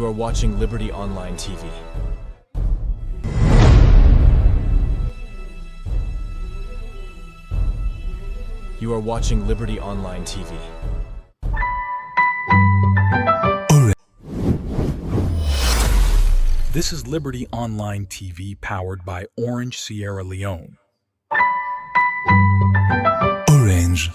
You are watching Liberty Online TV. You are watching Liberty Online TV. This is Liberty Online TV powered by Orange Sierra Leone. Orange.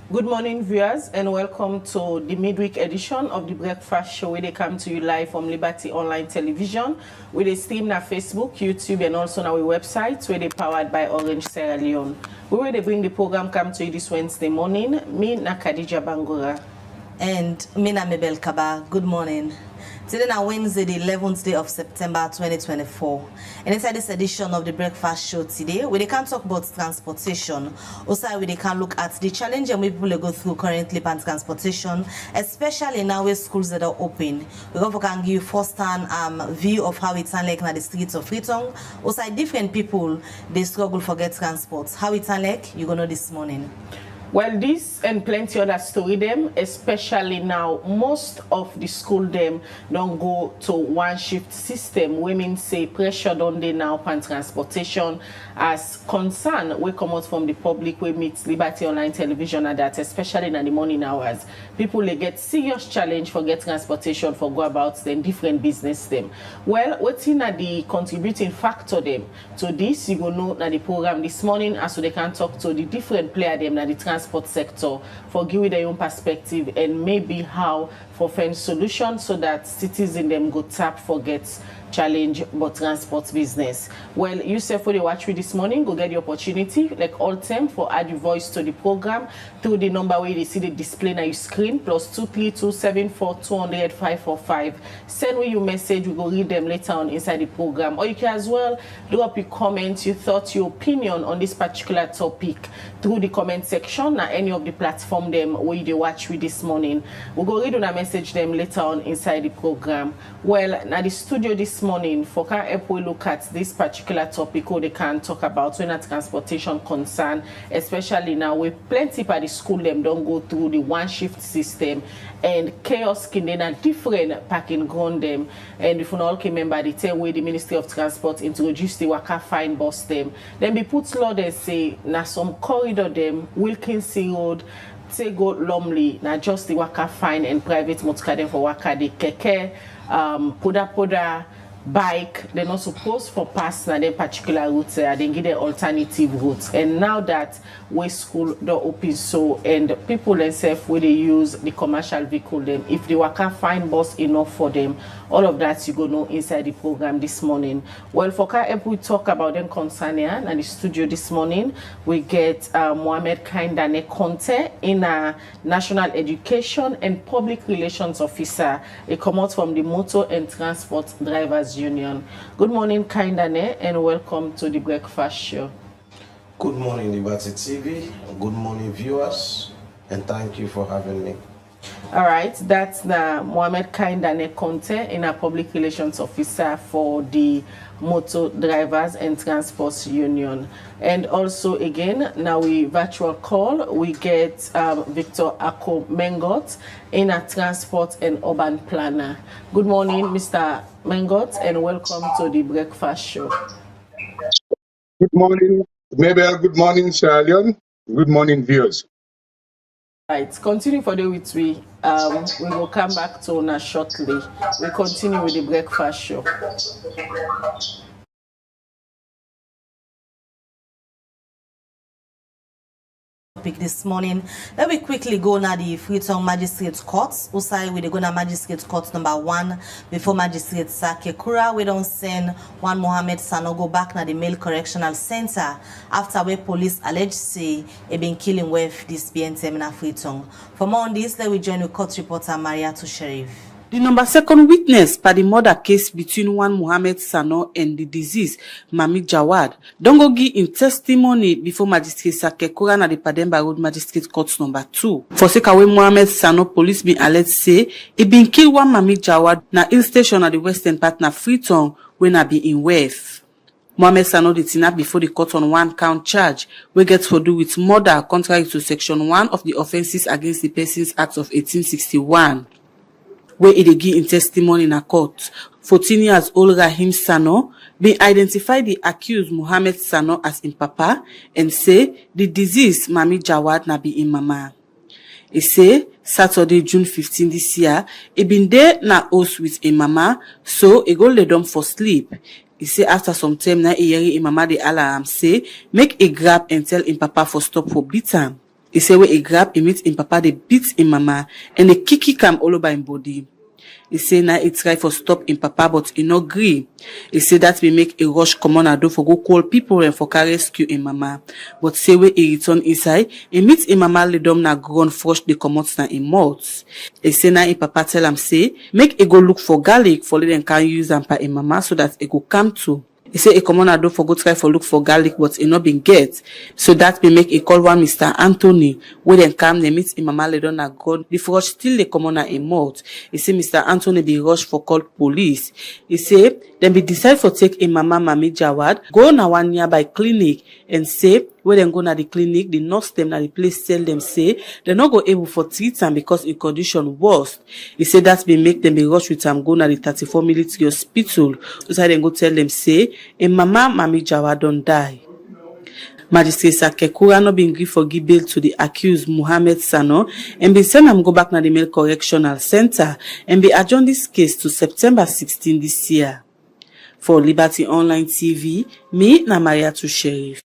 Good morning, viewers, and welcome to the midweek edition of the Breakfast Show, where they come to you live from Liberty Online Television, where they stream on Facebook, YouTube, and also on our website, where they powered by Orange Sierra Leone. Where they bring the program come to you this Wednesday morning. Me, na Khadija Bangura. And me, na Mabel Kaba. Good morning. Today na Wednesday, the 11th day of September 2024. And inside this edition of the Breakfast Show today, we can talk about transportation. Also, we can look at the challenge and people go through currently on transportation, especially now where schools that are open. We can give you first-hand view of how it's like na the streets of Freetown. Also, different people they struggle for get transport. How it's like you gonna know this morning. Well, this and plenty other story them, especially now, most of the school them don't go to one shift system. Women say pressure on they now on transportation as concern we come out from the public we meet Liberty Online Television at that, especially in the morning hours. People they get serious challenge for get transportation for go about them different business them. Well, what's in the contributing factor them to this, you go know that the program this morning as so they can talk to the different player them that the transport sector for giving their own perspective and maybe how for find solutions so that citizens them go tap for get challenge but transport business. Well, you say for the watch with this morning, go get the opportunity like all time for add your voice to the program through the number where you see the display on your screen +23274200545. Send me your message, we go read them later on inside the program, or you can as well drop your comments, your thoughts, your opinion on this particular topic through the comment section at any of the platform them where you watch with this morning. We'll go read on a message them later on inside the program. Well, now the studio this morning for can help we look at this particular topic or they can talk about when a transportation concern, especially now with plenty by the school them don't go through the one shift system and chaos can then a different parking ground them. And if you all can remember the time where the Ministry of Transport introduced the Waka Fine Bus them, then be put law they say na some corridor them Wilkinson Road say go Lumley, not just the Waka Fine and private motor them for Waka the Kekeh, Poda-Poda, bike, they're not supposed for pass na them particular routes they give them alternative routes. And now that way school door open so and people themselves where they use the commercial vehicle them, if the Waka Fine bus enough for them, all of that you go know inside the program this morning. Well, for if we talk about them concern here and the studio this morning, we get Mohamed Kaindane Conte in a National Education and Public Relations Officer. He come out from the Motor and Transport Drivers Union. Good morning, Kaindane, and welcome to the Breakfast Show. Good morning, Liberty TV. Good morning, viewers, and thank you for having me. All right, that's the Mohamed Kaindane Conte in a Public Relations Officer for the Motor Drivers and Transport Union. And also again, now we virtual call, we get Victor Ako Mengot in a Transport and Urban Planner. Good morning, Mr. Mengot, and welcome to the Breakfast Show. Good morning, Mabel. Good morning, Sierra Leone. Good morning, viewers. Right, continue for the with we will come back to Ona shortly. We continue with the Breakfast Show. This morning, let me quickly go now the Freetown Magistrate Court. Usai we go na Magistrate Court number 1 before Magistrate Kekeh. We don't send one Mohammed Sano go back na the Male Correctional Center after where police alleged say he been killing with this BNTM na Freetown. For more on this, let we join the court reporter Maria to Sheriff. The number 2nd witness for the murder case between one Mohammed Sano and the deceased Mami Jawad don't go give in testimony before Magistrate Kekeh na the Pademba Road Magistrate Court number 2. For sake away Mohammed Sano, police been alleged say he been killed one Mami Jawad na hill station at the western part na Freetown when I be in Wave. Mohammed Sano detained before the court on 1 count charge we get to do with murder contrary to section 1 of the Offences Against the Persons Act of 1861. Where he give in testimony in a court. 14 years old Rahim Sano been identify the accused Mohammed Sano as in papa and say the deceased Mami Jawad na be in mama. He say Saturday, June 15 this year, he been there na house with a mama, so he go lay down for sleep. He say after some time na he hear mama the alarm say make a grab and tell him papa for stop for beat am. He say when he grab, he meet him papa, they beat him mama, and they kick him all over him body. He say now he try for stop him papa, but he no agree. He say that we make a rush come on do for go call people and for carry rescue him mama. But say when he return inside, he meet him mama lay down na ground fresh they come out na him mouth. He say now him papa tell him say make he go look for garlic for let them can use am pa him mama so that he go come to. He say he come on do for go try for look for garlic, but he not been get. So that we make a call one Mr. Anthony. When they come, they meet him mama lay down na God. The frush still they come on him mouth. He say Mr. Anthony be rush for call police. He say then be decide for take him mama Mami Jawad go na one nearby clinic and say when they go na the clinic, the nurse them na the place tell them say they not go able for treat am because in condition worse. He say that be make them be rush with am go na the 34 military hospital. So they go tell them say a mama Mami Jawad don't die. Magistrate Kekeh no been give for give bail to the accused Mohammed Sano and be send am go back na the Male Correctional Center and be adjourn this case to September 16 this year. For Liberty Online TV, me na Maria to Sheriff.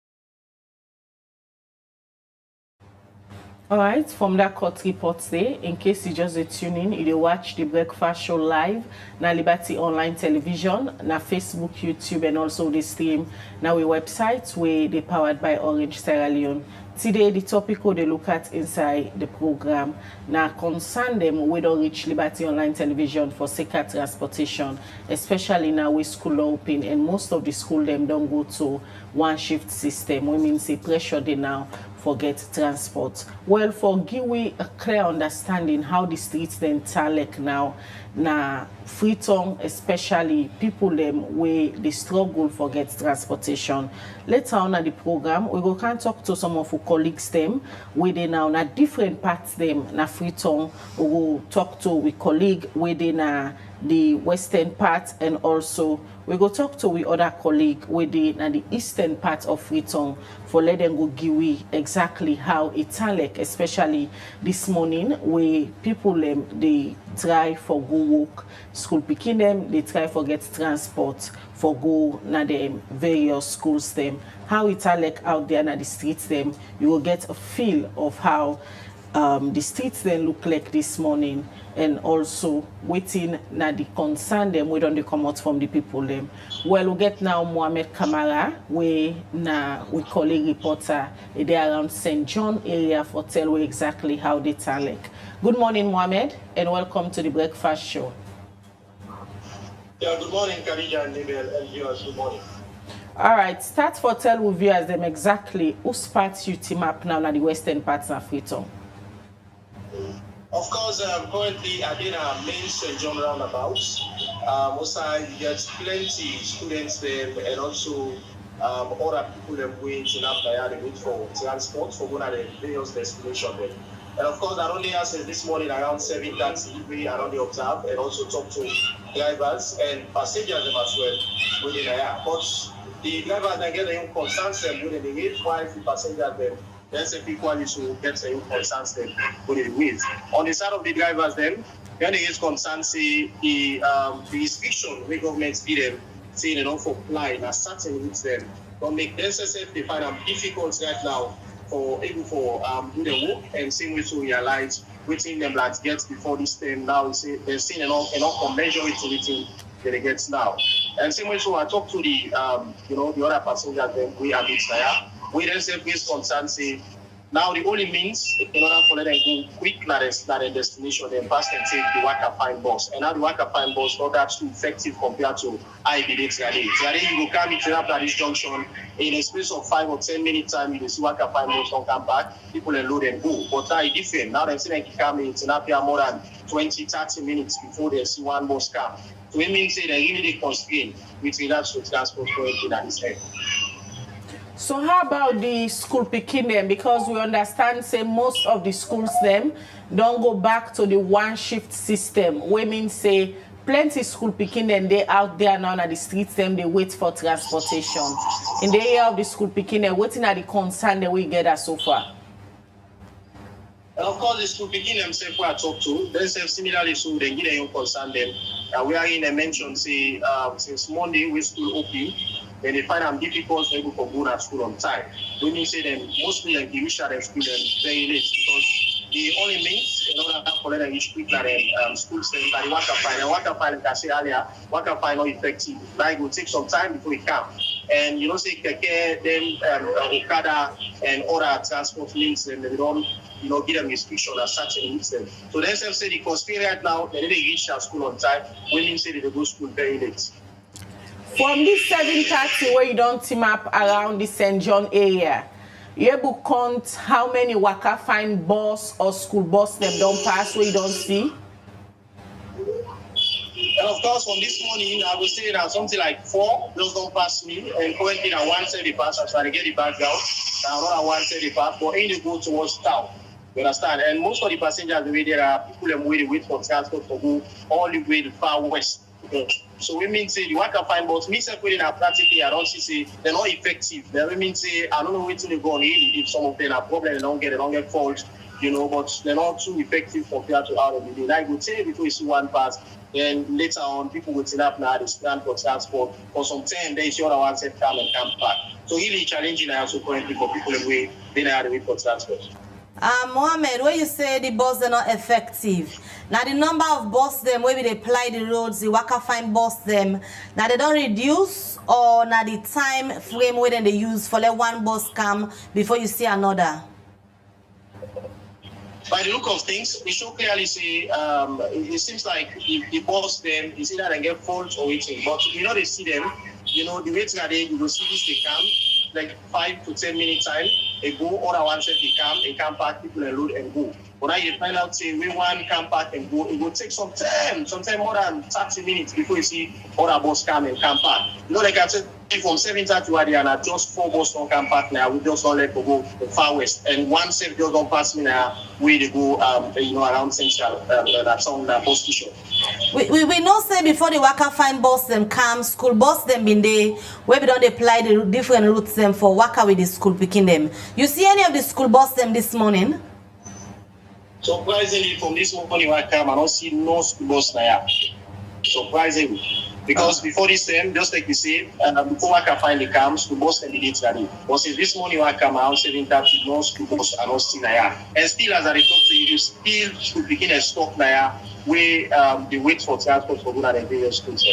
Alright, from that court report there, in case you just tune in, you watch the breakfast show live na Liberty Online Television, na Facebook, YouTube, and also the stream na we websites where they powered by Orange Sierra Leone. Today, the topic they look at inside the program now concern them we don't reach Liberty Online Television for safer transportation, especially now with school open and most of the school them don't go to one shift system. We mean say pressure they now forget transport. Well, for give we a clear understanding how the streets then talek now na Freetown, especially people them where they struggle for get transportation. Later on at the program, we go can talk to some of our colleagues them where they now na different parts them na Freetown. We go talk to we colleague where they na the western part, and also we go talk to we other colleague where they na the eastern part of Freetown for let them go give we exactly how it's like, especially this morning where people them they try for go work, school picking them, they try for get transport for go na them various schools them. How it's like out there na the streets them, you will get a feel of how the streets then look like this morning, and also waiting na the concern them we don't come out from the people them. Well, we get now Mohammed Kamara, we colleague reporter there around St. John area for tell we exactly how they talk. Good morning, Mohammed, and welcome to the breakfast show. Yeah, good morning, Khadija and Nibel, and viewers, good morning. All right, start for tell with viewers them exactly whose parts you team up now na the western parts of Freetown. Of course, currently I've been a main St. John roundabout. Also, you get plenty students there and also other people that wait in Abdaya, they wait for transport for one of the various destinations there. And of course, I only asked this morning around 7:30, we are on the observe and also talk to drivers and passengers as well within there. But the drivers they get their own concerns them within the wait, while the passengers them. Then say people to get some concerns them with the wheels. On the side of the drivers then there is concern say the restriction we government give them saying they don't apply in a certain routes them. Don't make necessary they find them difficult right now for able for do the work and same way to realize waiting them like get before this time now they're seeing enough commensurate to waiting that they get now. And same way so I talk to the the other passengers then we are mixed there. We then say based concern say now the only means in order for them to go quick not a destination then pass and take the Waka Fine bus. And now the Waka Fine bus not that too effective compared to IBD today. Today you will come into at this junction in a space of 5 or 10 minutes time you will see Waka Fine bus don't come back, people and load and go. But now it's different. Now they see like come in Tinapia more than 20-30 minutes before they see one bus come. So it means they really constrain with regards to transport for everything at this time. So how about the school picking them? Because we understand, say, most of the schools them don't go back to the one shift system. We mean, say, plenty school picking them, they out there now at the streets them, they wait for transportation. In the area of the school picking them, waiting at the concern that we get so far. And of course, the school picking themselves who I talk to, themselves similarly so they get a concern them. We are in a mention, say, since Monday, we school open. Then they find them difficult for able to go to school on time. We mean say them mostly like the wish them school them very late because the only means in order for them to reach quick school stay that the Waka Fine. And Waka Fine, like I said earlier, Waka Fine not effective. Like it will take some time before it come. And say Kekeh, then Okada and other transport links and they don't give them restriction at certain routes them. So they say the conspiracy right now they didn't reach their school on time. Women say they go school very late. From this 7:30 where you don't team up around the St. John area, you able to count how many Waka Fine bus or school bus them don't pass where you don't see? And of course, from this morning, I will say that something like 4 those don't pass me, and currently at 170 pass, I'm trying to get it back down. Now not at 170 pass, but in the go towards town. You understand? And most of the passengers the way there are people them wait for transport to go all the way to far west. So we mean say the Waka Fine bus, me separating are practically I don't see they're not effective. They mean say I don't know where to go on really if some of them are problem they don't get fault, but they're not too effective compared to out of the day. Like we say before you see one pass, then later on people will turn up now they stand for transport. For some time they see other ones that come and come back. So really challenging also currently for people away they know how to wait for transport. Mohammed, when you say the bus are not effective, now the number of bus them where they apply the roads, the Waka Fine bus them, now they don't reduce or now the time frame where they use for let one bus come before you see another? By the look of things, we should clearly say it seems like if the bus them is either they get fault or waiting, but they see them, the way that you will see this they come like 5 to 10 minute time. They go, other ones they come back, people and load and go. But now you find out, say, we one come back and go, it will take some time more than 30 minutes before you see other bus come and come back. Like I said, from 7:30 where they are just 4 bus don't come back now, we just don't let go the far west. And one set just don't pass me now, where they go, around Central, that's on the bus station. We know say before the Waka Fine bus them come, school bus them been there, where we don't apply the different routes them for Waka with the school picking them. You see any of the school bus them this morning? Surprisingly, from this morning when I come, I don't see no school bus now. Surprisingly. Because before this time, just like we say, before I can find the cam, school bus candidates ready. But since this morning when I come around 7:30, no school bus are not seen now. And still, as I talk to you, still school picking a stock now where they wait for transport for good at the various schools.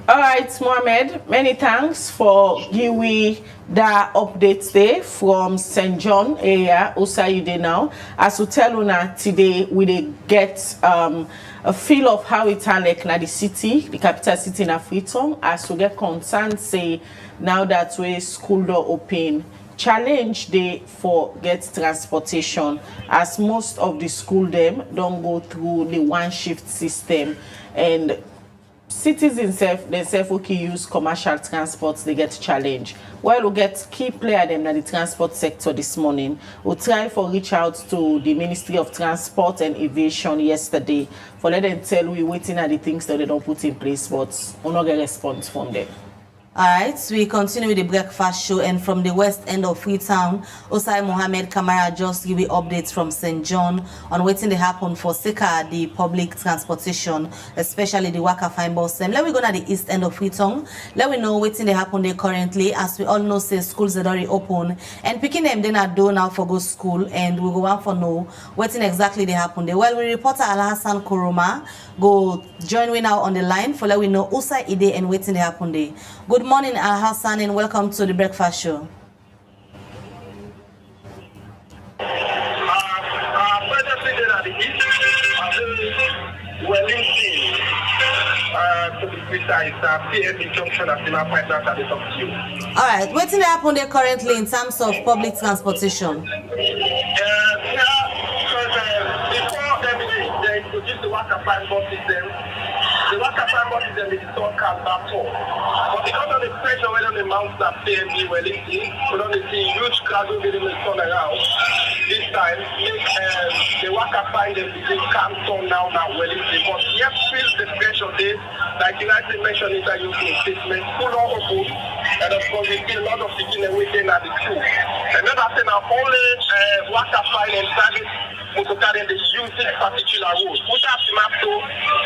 All right, Mohammed, many thanks for giving the updates there from St. John area, Osayude now. As we tell you today, we get a feel of how it's like na the city, the capital city in Freetown, as we get concerned, say, now that we school door open, challenge they for get transportation, as most of the school them don't go through the one shift system, and citizens themselves who can use commercial transports, they get challenged. Well, we get key player them in the transport sector this morning. We try for reach out to the Ministry of Transport and Aviation yesterday for let them tell we waiting at the things that they don't put in place, but we not get response from them. Alright, so we continue with the breakfast show, and from the west end of Freetown, Osai Mohammed Kamara just give you updates from St. John on waiting to happen for Sika, the public transportation, especially the Waka Fine Buses. Let me go to the east end of Freetown. Let me know waiting to happen there currently, as we all know say schools are already open, and picking them then are done now for go school, and we go on for know waiting exactly they happen there. Well, we reporter Al Hassan Kuruma go join me now on the line for let we know Osai Ide and waiting to happen there. Good morning, Al Hassan, and welcome to the breakfast show. To be precise, PMB junction at Sima Pipeline at the top of you. All right, what's happening there currently in terms of public transportation? Before they introduced the Waka Fine bus system, the Waka Fine bus system is not calm at all. But because of the pressure when on the mountain at PMB Wellington, we don't see huge crowds will be in the turn around. This time, the Waka Fine them became calm turn now Wellington. But yet still the pressure there, like you guys mentioned in your statement, full on open, and of course we see a lot of people waiting at the queue. Remember I said now only Waka Fine and private motorcar they use this particular road. Put up the map so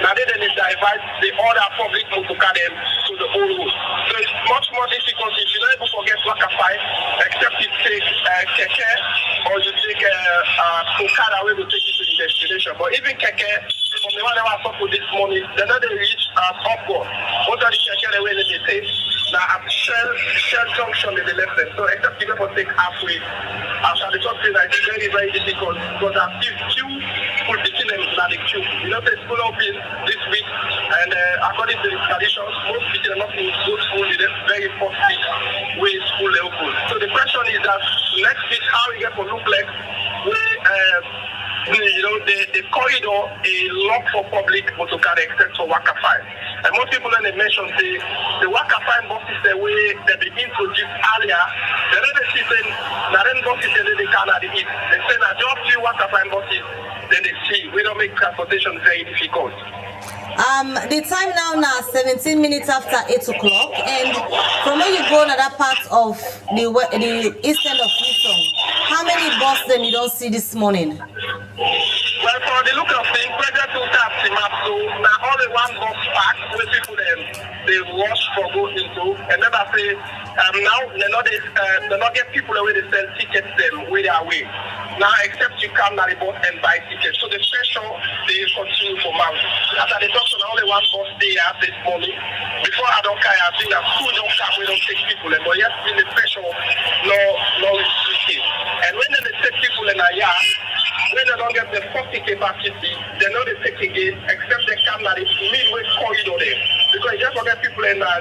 now they divide the other public motorcar to the whole road. So it's much more difficult if you're not able to get Waka Fine, except you take Kekeh or you take Poda-Poda where will take you to the destination. But even Kekeh, from the one that was up this morning, they're not they reach upward. What are the Kekeh the way they take? Now at Shell Junction in the left end. So except you go take halfway. After the top thing, it's very, very difficult because I feel queue full between them is not the queue. You know, the school open this week, and according to the traditions, most people are not in good school in the very first week where school open. So the question is that next week, how we get to look like the corridor is locked for public motorcar except for Waka Fine. And most people when they mention the Waka Fine buses the way they be introduced earlier, they never see saying now then buses they can't eat. They say now just few Waka Fine buses, then they see we don't make transportation very difficult. The time now 17 minutes after 8 o'clock, and from where you go to that part of the east end of Freetown, how many buses then you don't see this morning? Well, for the look of things, President will have the map, so now only one bus park where people they rush for go into, and then I say now they not get people away they sell tickets them way their way. Now except you come to the bus and buy tickets. So the pressure they continue for months. After the doctor only one bus there this morning. Before I don't care, I think that school don't come, we don't take people, but yes, in the pressure no restricted. And when they take people in a yard, when they don't get the 40 capacity, they know they take again, except they come to the midway corridor there. Because you just forget people in 40,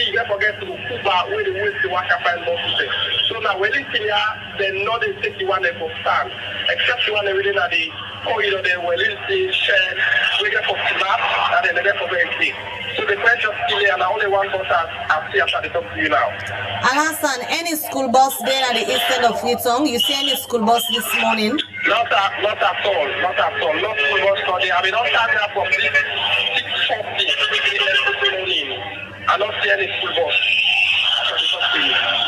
you just forget to Cuba where they waste the Waka Fine buses. So now when it's here, they know they take the one they will stand, except the one they really at the corridor there where it's Shell, we get for Snap, and then they get for very big. So the pressure still here, and only one bus I've seen after the top to you now. Hassan, any school bus there at the east end of Freetown? You see any school bus this morning? Not at all. No school bus for there. I mean, don't start there from 6:40 I don't see any school bus.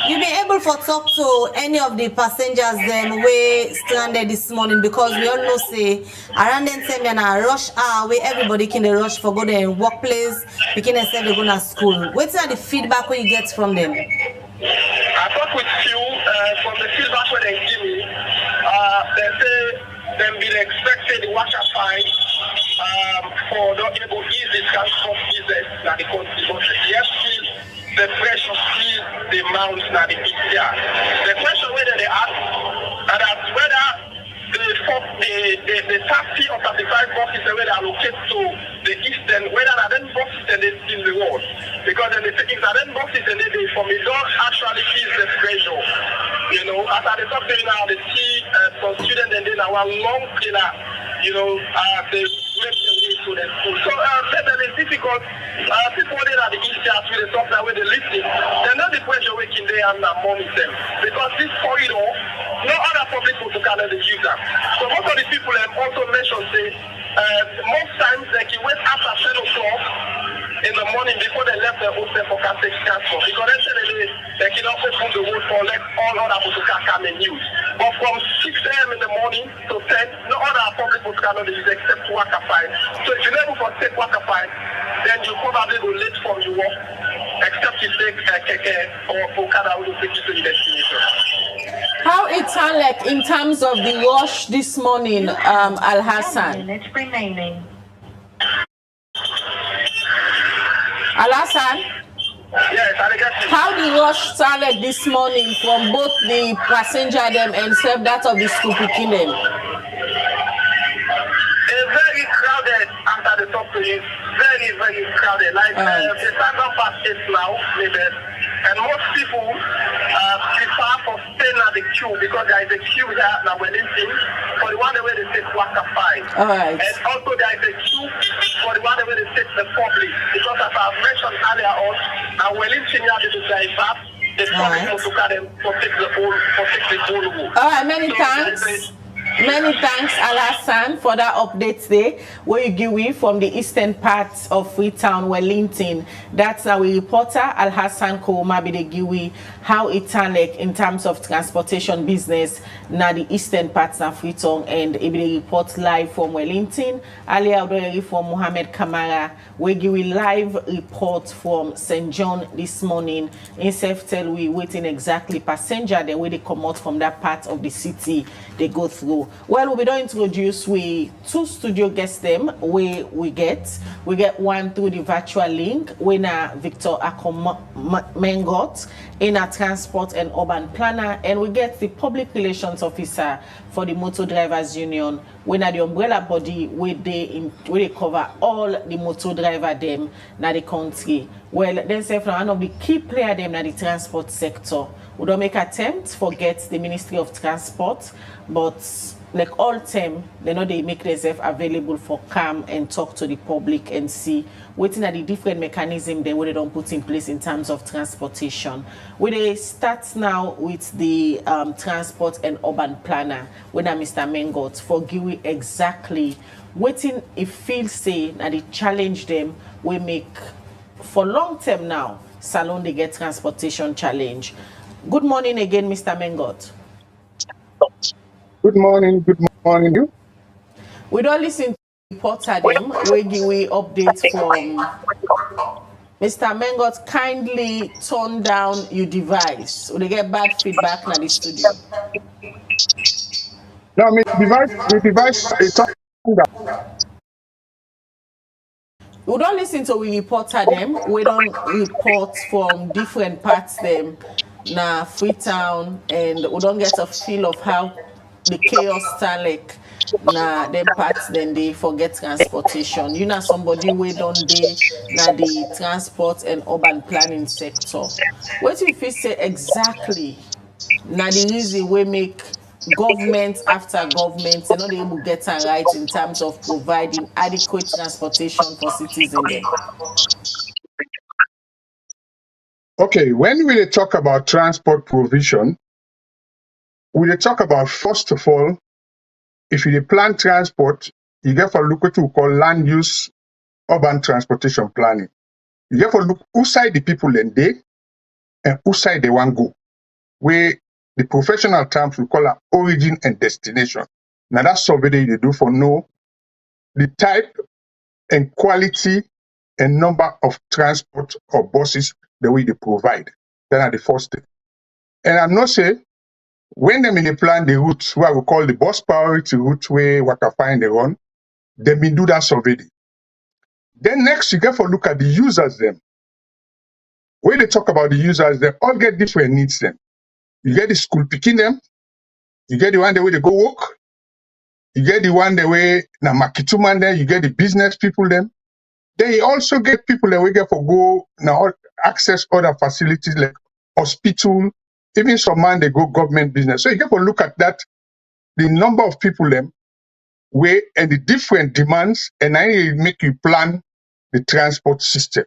You be able to talk to any of the passengers then way stranded this morning, because we all know say around them time and a rush hour where everybody can rush for go there workplace, picking and say they go to school. What's the feedback where you get from them? I talk with few from the feedback where they give me. They say them been expected the Waka Fine for not able to ease the transport business that the country, but yet still the pressure still the mount na the India. The question whether they ask and that's whether the 30 or 35 buses where they allocate to the eastern, whether then buses and they still the world. Because then if then buses and they for me don't actually ease the pressure. You know, as I talk to you now, they see some students and then our long killer, you know, they make the way to the school. So then it's difficult. People there at the east with the top that way they listen. They're not the pressure waking there and monitor them. Because this corridor, no other public protocol they use them. So most of the people also mentioned say most times like you wait after 10 o'clock in the morning before they left their hostel for Catholic transport. Because they said they cannot open the road for let all other people come and use. But from 6 a.m. in the morning to 10, no other public bus cannot use except Waka Fine. So if you're able to take Waka Fine, then you probably go late from your work, except you take Kekeh or Poda-Poda will take you to the destination. How it sound like in terms of the rush this morning, Al Hassan? Minutes remaining. Al Hassan? Yes, I get you. How the rush sound like this morning from both the passenger them and self that of the school picking them? It's very crowded after the top to you. Very, very crowded. Like the standard past 8 now, maybe. And most people prefer for staying at the queue because there is a queue here that we're listening for the one way they take Waka Fine. All right. And also there is a queue for the one way they take the public because as I mentioned earlier on, we're listening here to drive back. The public want to carry them to take the whole road. All right, many thanks. Many thanks, Al Hassan, for that update today, where you give me from the eastern parts of Freetown, Wellington. That's our reporter, Al Hassan Kouma, be the give how it like in terms of transportation business now the eastern parts of Freetown, and it be the report live from Wellington. Earlier from Mohammed Kamara, we give we live report from St. John this morning. In self tell we waiting exactly passenger the way they come out from that part of the city they go through. Well, we don't introduce we two studio guests them where we get one through the virtual link when Victor Akomengot in a transport and urban planner, and we get the public relations officer for the Motor Drivers Union when the umbrella body where they cover all the motor driver them na the country. Well, then say from one of the key player them na the transport sector. We don't make attempts forget the Ministry of Transport, but like all time, they know they make themselves available for come and talk to the public and see waiting at the different mechanism they would don't put in place in terms of transportation. We they start now with the transport and urban planner when Mr. Mengot for give exactly waiting if feel say that they challenge them we make for long term now salon they get transportation challenge. Good morning again, Mr. Mengot. Good morning. Good morning. You? We don't listen to the reporter them. We give updates from Mr. Mengot. Kindly turn down your device. We get bad feedback in the studio. No, my device is talking that. We don't listen to we reporter them. We don't report from different parts them. Na Freetown, and we don't get a feel of how the chaos stand like na them parts then they forget transportation. You know somebody we don't dey na the transport and urban planning sector. What if you say exactly na the reason we make government after government they not able to get it right in terms of providing adequate transportation for citizens there? Okay, when we talk about transport provision, we talk about first of all, if you plan transport, you get to look what we call land use urban transportation planning. You get to look who side the people and they and who side they want go. Where the professional terms we call origin and destination. Now that's survey they do for know the type and quality and number of transport or buses the way they provide. That are the first thing. And I'm not saying when they may plan the routes, what we call the bus priority route where Waka Fine they run, they may do that survey. Then next you get to look at the users them. When they talk about the users, they all get different needs them. You get the school picking them, you get the one the way they go work, you get the one the way na makituman them, you get the business people them. Then you also get people that we get for go now access other facilities like hospital, even some man they go government business. So you get to look at that, the number of people them, way and the different demands, and I make you plan the transport system.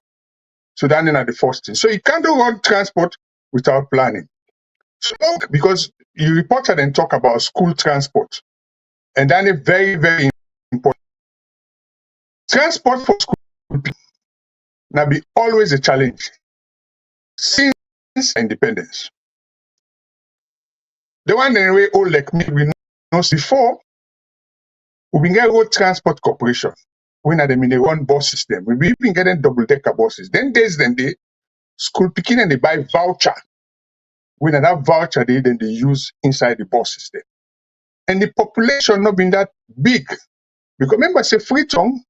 So that's the first thing. So you can't do run transport without planning. So because you reported and talk about school transport, and that is very, very important. Transport for school, now be always a challenge since independence. The one anyway old like me we know before we been get road transport corporation. We na them in a one bus system. We been getting double-decker buses. Then they school picking and they buy voucher. When that voucher then they use inside the bus system. And the population not been that big. Because remember, say Freetown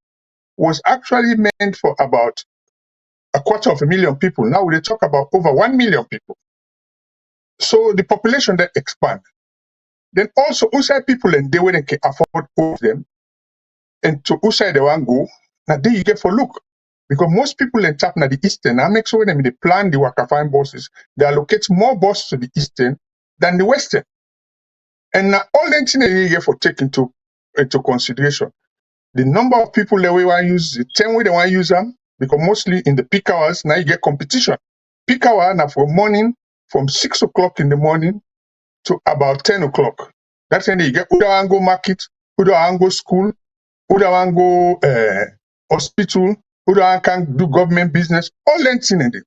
was actually meant for about 250,000 people. Now they talk about over 1 million people. So the population that expand. Then also outside people and they where they can afford all of them. And to outside they want go, now there you get for look. Because most people in tap na the eastern, I make sure when they plan the Waka Fine buses, they allocate more buses to the eastern than the western. And now all that thing they get for take into consideration. The number of people that we want to use, the time way they want to use them, because mostly in the peak hours, now you get competition. Peak hour now from morning, from 6 o'clock in the morning to about 10 o'clock. That's when you get who want go market, who want go school, who want go hospital, who can do government business, all that thing in it.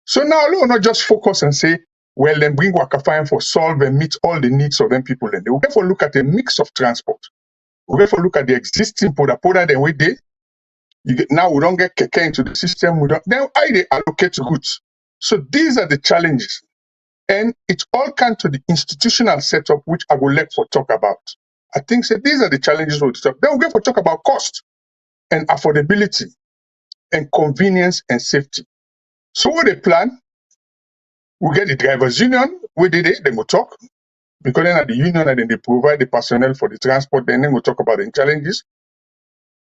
So now we will not just focus and say, well, then bring Waka Fine for solve and meet all the needs of them people. And they will therefore look at a mix of transport. We therefore look at the existing Poda-Poda then we did. Now we don't get Kekeh into the system. Then I they allocate routes. So these are the challenges. And it all comes to the institutional setup, which I will let for talk about. I think so these are the challenges we'll talk. Then we'll get for talk about cost and affordability and convenience and safety. So what they plan, we get the drivers union, we did it, then we'll talk. Because then at the union and then they provide the personnel for the transport, then we'll talk about the challenges.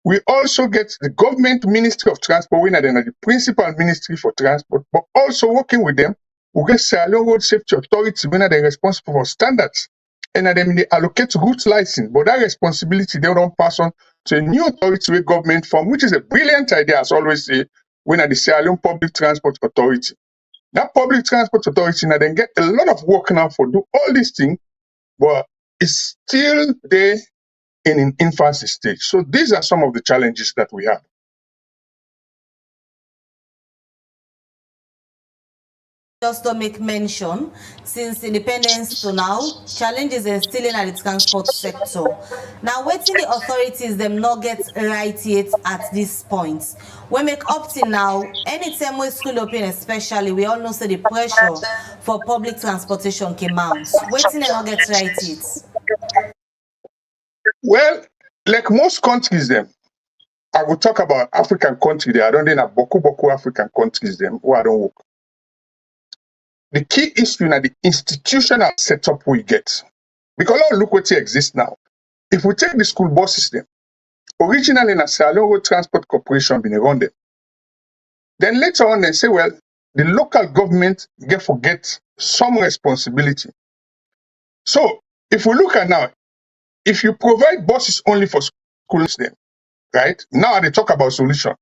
We also get the government Ministry of Transport, we then at the principal ministry for transport, but also working with them, we get Sierra Leone Road Safety Authority, when they're responsible for standards. And then they allocate route license, but that responsibility they don't pass on to a new authority with government form, which is a brilliant idea, as I always say, when at the Sierra Leone Public Transport Authority. That public transport authority now then get a lot of work now for do all these things, but it's still there in an infancy stage. So these are some of the challenges that we have. Just to make mention, since independence to now, challenges are still in the transport sector. Now, waiting the authorities them not get right yet at this point. We make up till now, anytime we school open especially, we all know say the pressure for public transportation came out. Waiting they not get right yet. Well, like most countries them, I will talk about African countries there. I don't think Boku African countries them who I don't work. The key issue is the institutional setup we get. Because look what exists now. If we take the school bus system, originally in a Sierra Leone Road Transport Corporation been around them. Then later on they say, well, the local government forget some responsibility. So if we look at now, if you provide buses only for schools then, right? Now they talk about solution.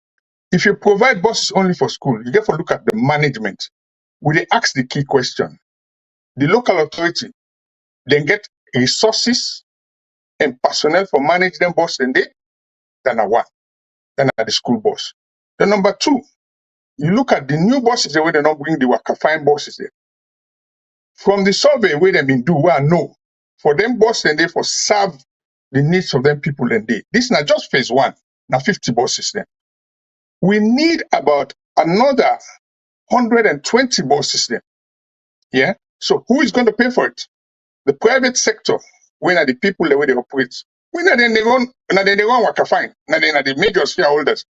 If you provide buses only for school, you get to look at the management. We they ask the key question. The local authority then get resources and personnel for manage them bus and they than a one, than a the school bus. The number two, you look at the new buses the way they not bring the Waka Fine buses there. From the survey where they been do, well, no. For them bus and they for serve the needs of them people and they. This is not just phase one, now 50 buses then. We need about another 120 buses then. Yeah. So who is going to pay for it? The private sector. When are the people the way they operate? When are they run Waka Fine? Now they are the major shareholders.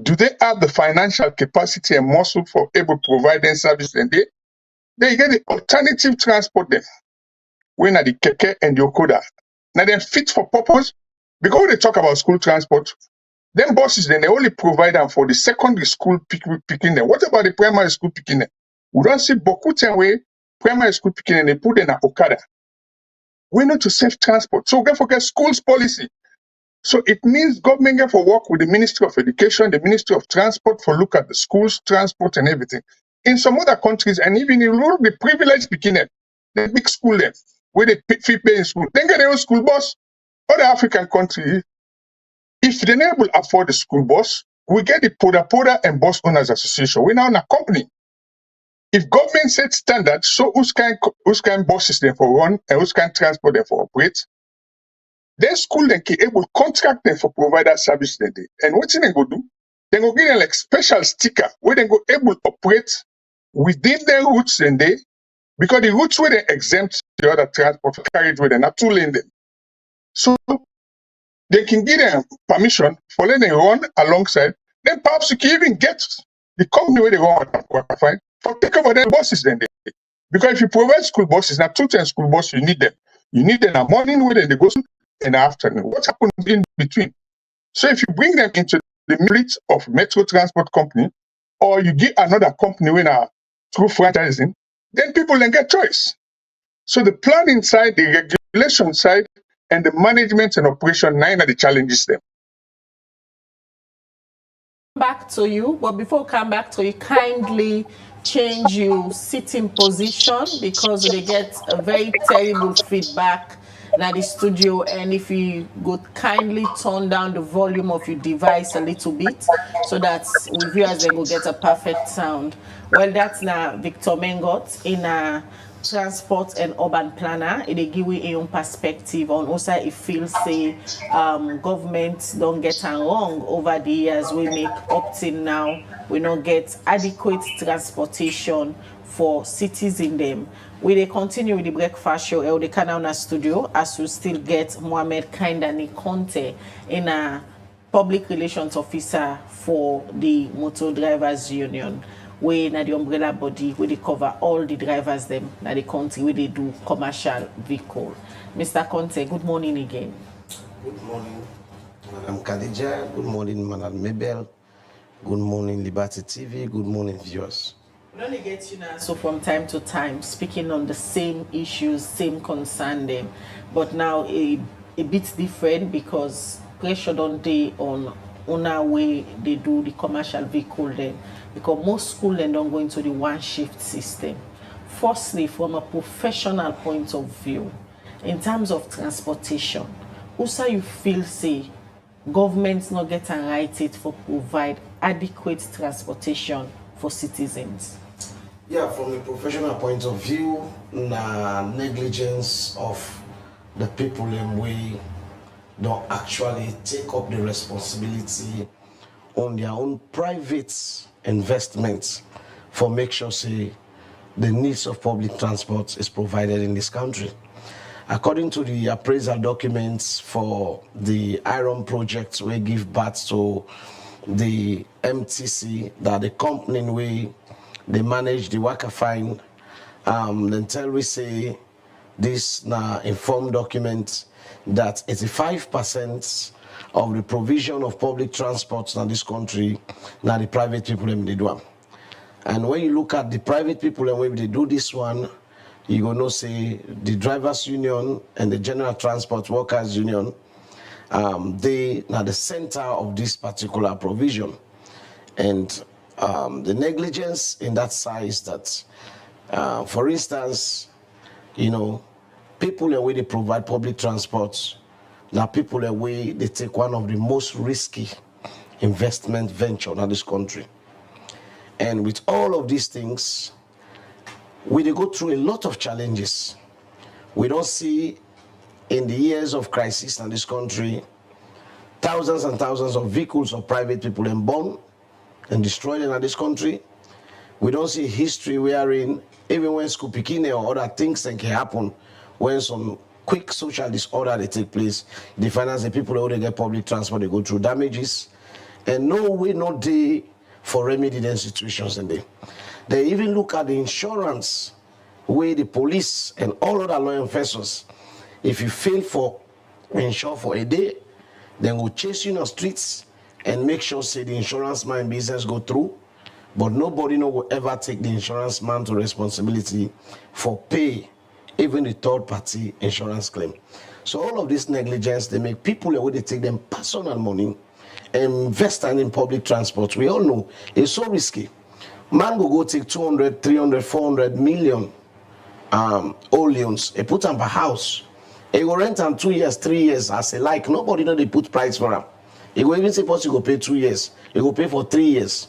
Do they have the financial capacity and muscle for able to provide them service and they get the alternative transport then. When are the Kekeh and the Okoda? Now they're fit for purpose. Because when they talk about school transport, them buses then they only provide them for the secondary school picking them. What about the primary school picking them? We don't see Boku way primary school picking and they put them at Okada. We need to save transport. So we forget schools policy. So it means government get for work with the Ministry of Education, the Ministry of Transport for look at the schools, transport and everything. In some other countries, and even in Europe, the privileged picking them, the big school them, where they pay in school, then get their own school bus. Other African countries, if they never afford the school bus, we get the Poda-Poda and Bus Owners Association. We're now in a company. If government set standards, so who's kind buses they for run and who's kind transport they for operate, then school then can able contract them for provider service then they. And what they go do? They go give them like special sticker where they go able to operate within their routes then they, because the routes where they exempt the other transport carriage where they're not two lane them. So they can give them permission for letting them run alongside. Then perhaps you can even get the company where they run Waka Fine for take over their buses then they. Because if you provide school buses, now 2 times school buses, you need them. You need them in the morning where they go in the afternoon. What happens in between? So if you bring them into the fleet of Metro Transport Company, or you get another company with a through franchising, then people then get choice. So the planning side, the regulation side, and the management and operation, 9 are the challenges them. Back to you, but before we come back to you, kindly change your sitting position because they get a very terrible feedback at the studio, and if you go kindly turn down the volume of your device a little bit so that we viewers they will get a perfect sound. Well, that's now Victor Mengot in a transport and urban planner. It give you a own perspective on also it feels say government don't get it wrong over the years. We make up till now we not get adequate transportation for cities in them. We they continue with the breakfast show El the Canal Studio as we still get Mohamed Kindani Conte in a public relations officer for the Motor Drivers Union. We na the umbrella body where they cover all the drivers them na the country where they do commercial vehicle. Mr. Conte, good morning again. Good morning, Madam Khadija. Good morning, Madam Mabel. Good morning, Liberty TV. Good morning, viewers. We only get you now, so from time to time, speaking on the same issues, same concern them, but now a bit different because pressure don't they on our way they do the commercial vehicle then, because most school then don't go into the one shift system. Firstly, from a professional point of view, in terms of transportation, also you feel say governments not get a right it for provide adequate transportation for citizens? Yeah, from a professional point of view, negligence of the people in way don't actually take up the responsibility on their own private investments for make sure say the needs of public transport is provided in this country. According to the appraisal documents for the Iron project, we give birth to the MTC, that the company in way they manage the Waka Fine. Then tell we say this now informed document that 85% of the provision of public transport in this country now the private people they do. And when you look at the private people and when they do this one, you gonna say the drivers union and the general transport workers union, they are the center of this particular provision. And the negligence in that size that, for instance, you know, people away they provide public transport, now people away they take one of the most risky investment venture in this country. And with all of these things, we go through a lot of challenges. We don't see in the years of crisis in this country, thousands and thousands of vehicles of private people and born and destroyed in this country. We don't see history wherein even when Sick Pikin or other things that can happen, when some quick social disorder they take place, they finance the people who they get public transport, they go through damages, and no way, no day for remedy the situations in there. They even look at the insurance, where the police and all other law enforcers, if you fail for insure for a day, then will chase you in the streets and make sure say the insurance man business go through, but nobody will ever take the insurance man to responsibility for pay even the third party insurance claim. So all of this negligence, they make people where they take them personal money and invest in public transport. We all know it's so risky. Man will go take 200, 300, 400 million old loans. They put them per house. They go rent them 2 years, 3 years as a like. Nobody know they put price for them. You go even say you go pay 2 years. You go pay for 3 years.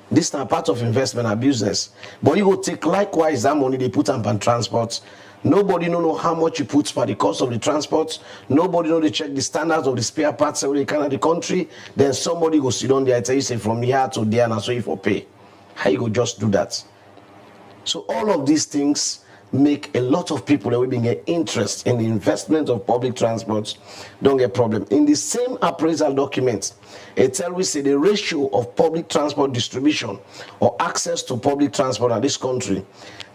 This is not part of investment and business. But you go take likewise that money they put on transport. Nobody know how much you put for the cost of the transport. Nobody know they check the standards of the spare parts every kind of the country. Then somebody go sit down there and tell you say from here to there and so you for pay. How you go just do that? So all of these things make a lot of people that will be get interest in the investment of public transport don't get problem. In the same appraisal document, it tells we say the ratio of public transport distribution or access to public transport in this country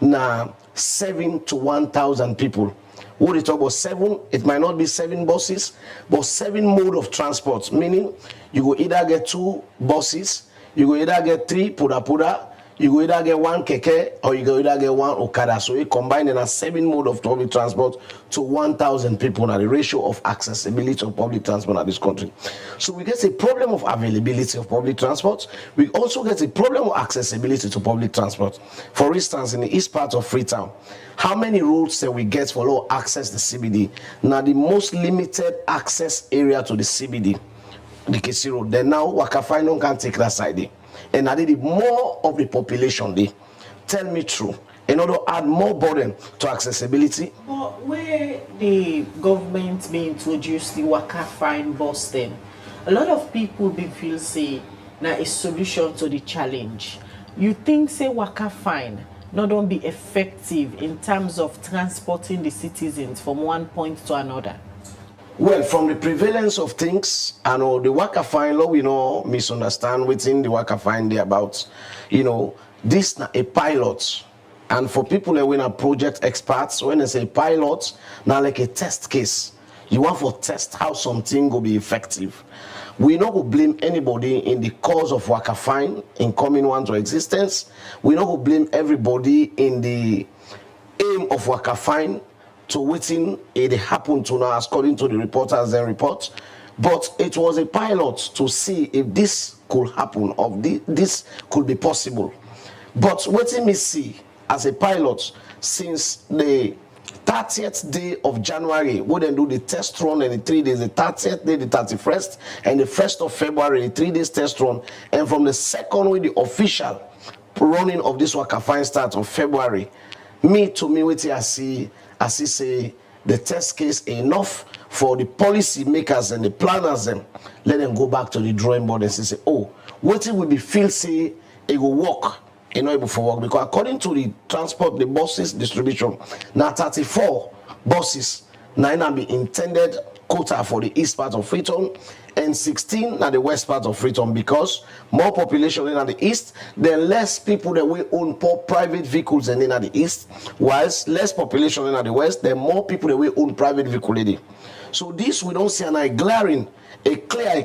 now 7 to 1,000 people. What they talk about 7, it might not be 7 buses, but 7 mode of transport, meaning you go either get 2 buses, you go either get 3 Poda-Poda, you go either get 1 Kekeh or you go either get 1 Okada. So we combine in a 7 mode of public transport to 1,000 people now the ratio of accessibility of public transport in this country. So we get a problem of availability of public transport. We also get a problem of accessibility to public transport. For instance, in the east part of Freetown, how many roads that we get for low access the CBD? Now the most limited access area to the CBD, the Kekeh Road. Then now Waka Fine can take that side there. And I did more of the population there. Tell me true. In order to add more burden to accessibility. But where the government may introduce the Waka Fine bus then, a lot of people be feel say now a solution to the challenge. You think say Waka Fine not don't be effective in terms of transporting the citizens from one point to another? Well, from the prevalence of things, I know the Waka Fine law, we know misunderstand within the Waka Fine there about, this not a pilot. And for people that were project experts, when they say pilot, now like a test case. You want to test how something will be effective. We not go blame anybody in the cause of Waka Fine in coming one to existence. We not go blame everybody in the aim of Waka Fine to waiting it happened to now according to the reporters and report. But it was a pilot to see if this could happen, or this could be possible. But waiting me see as a pilot since the 30th day of January, we then do the test run and the 3 days, the 30th day, the 31st, and the 1st of February, the 3 days test run. And from the second way, the official running of this Waka Fine start of February, waiting I see say the test case enough for the policy makers and the planners them. Let them go back to the drawing board and say, oh, what it will be feel say it will work. Not able for work because according to the transport, the buses distribution, now 34 buses now be intended quota for the east part of Freetown and 16 at the west part of Freetown because more population in the east, then less people that will own private vehicles and in the east, whilst less population in the west, then more people that will own private vehicles. So this we don't see a glaring, a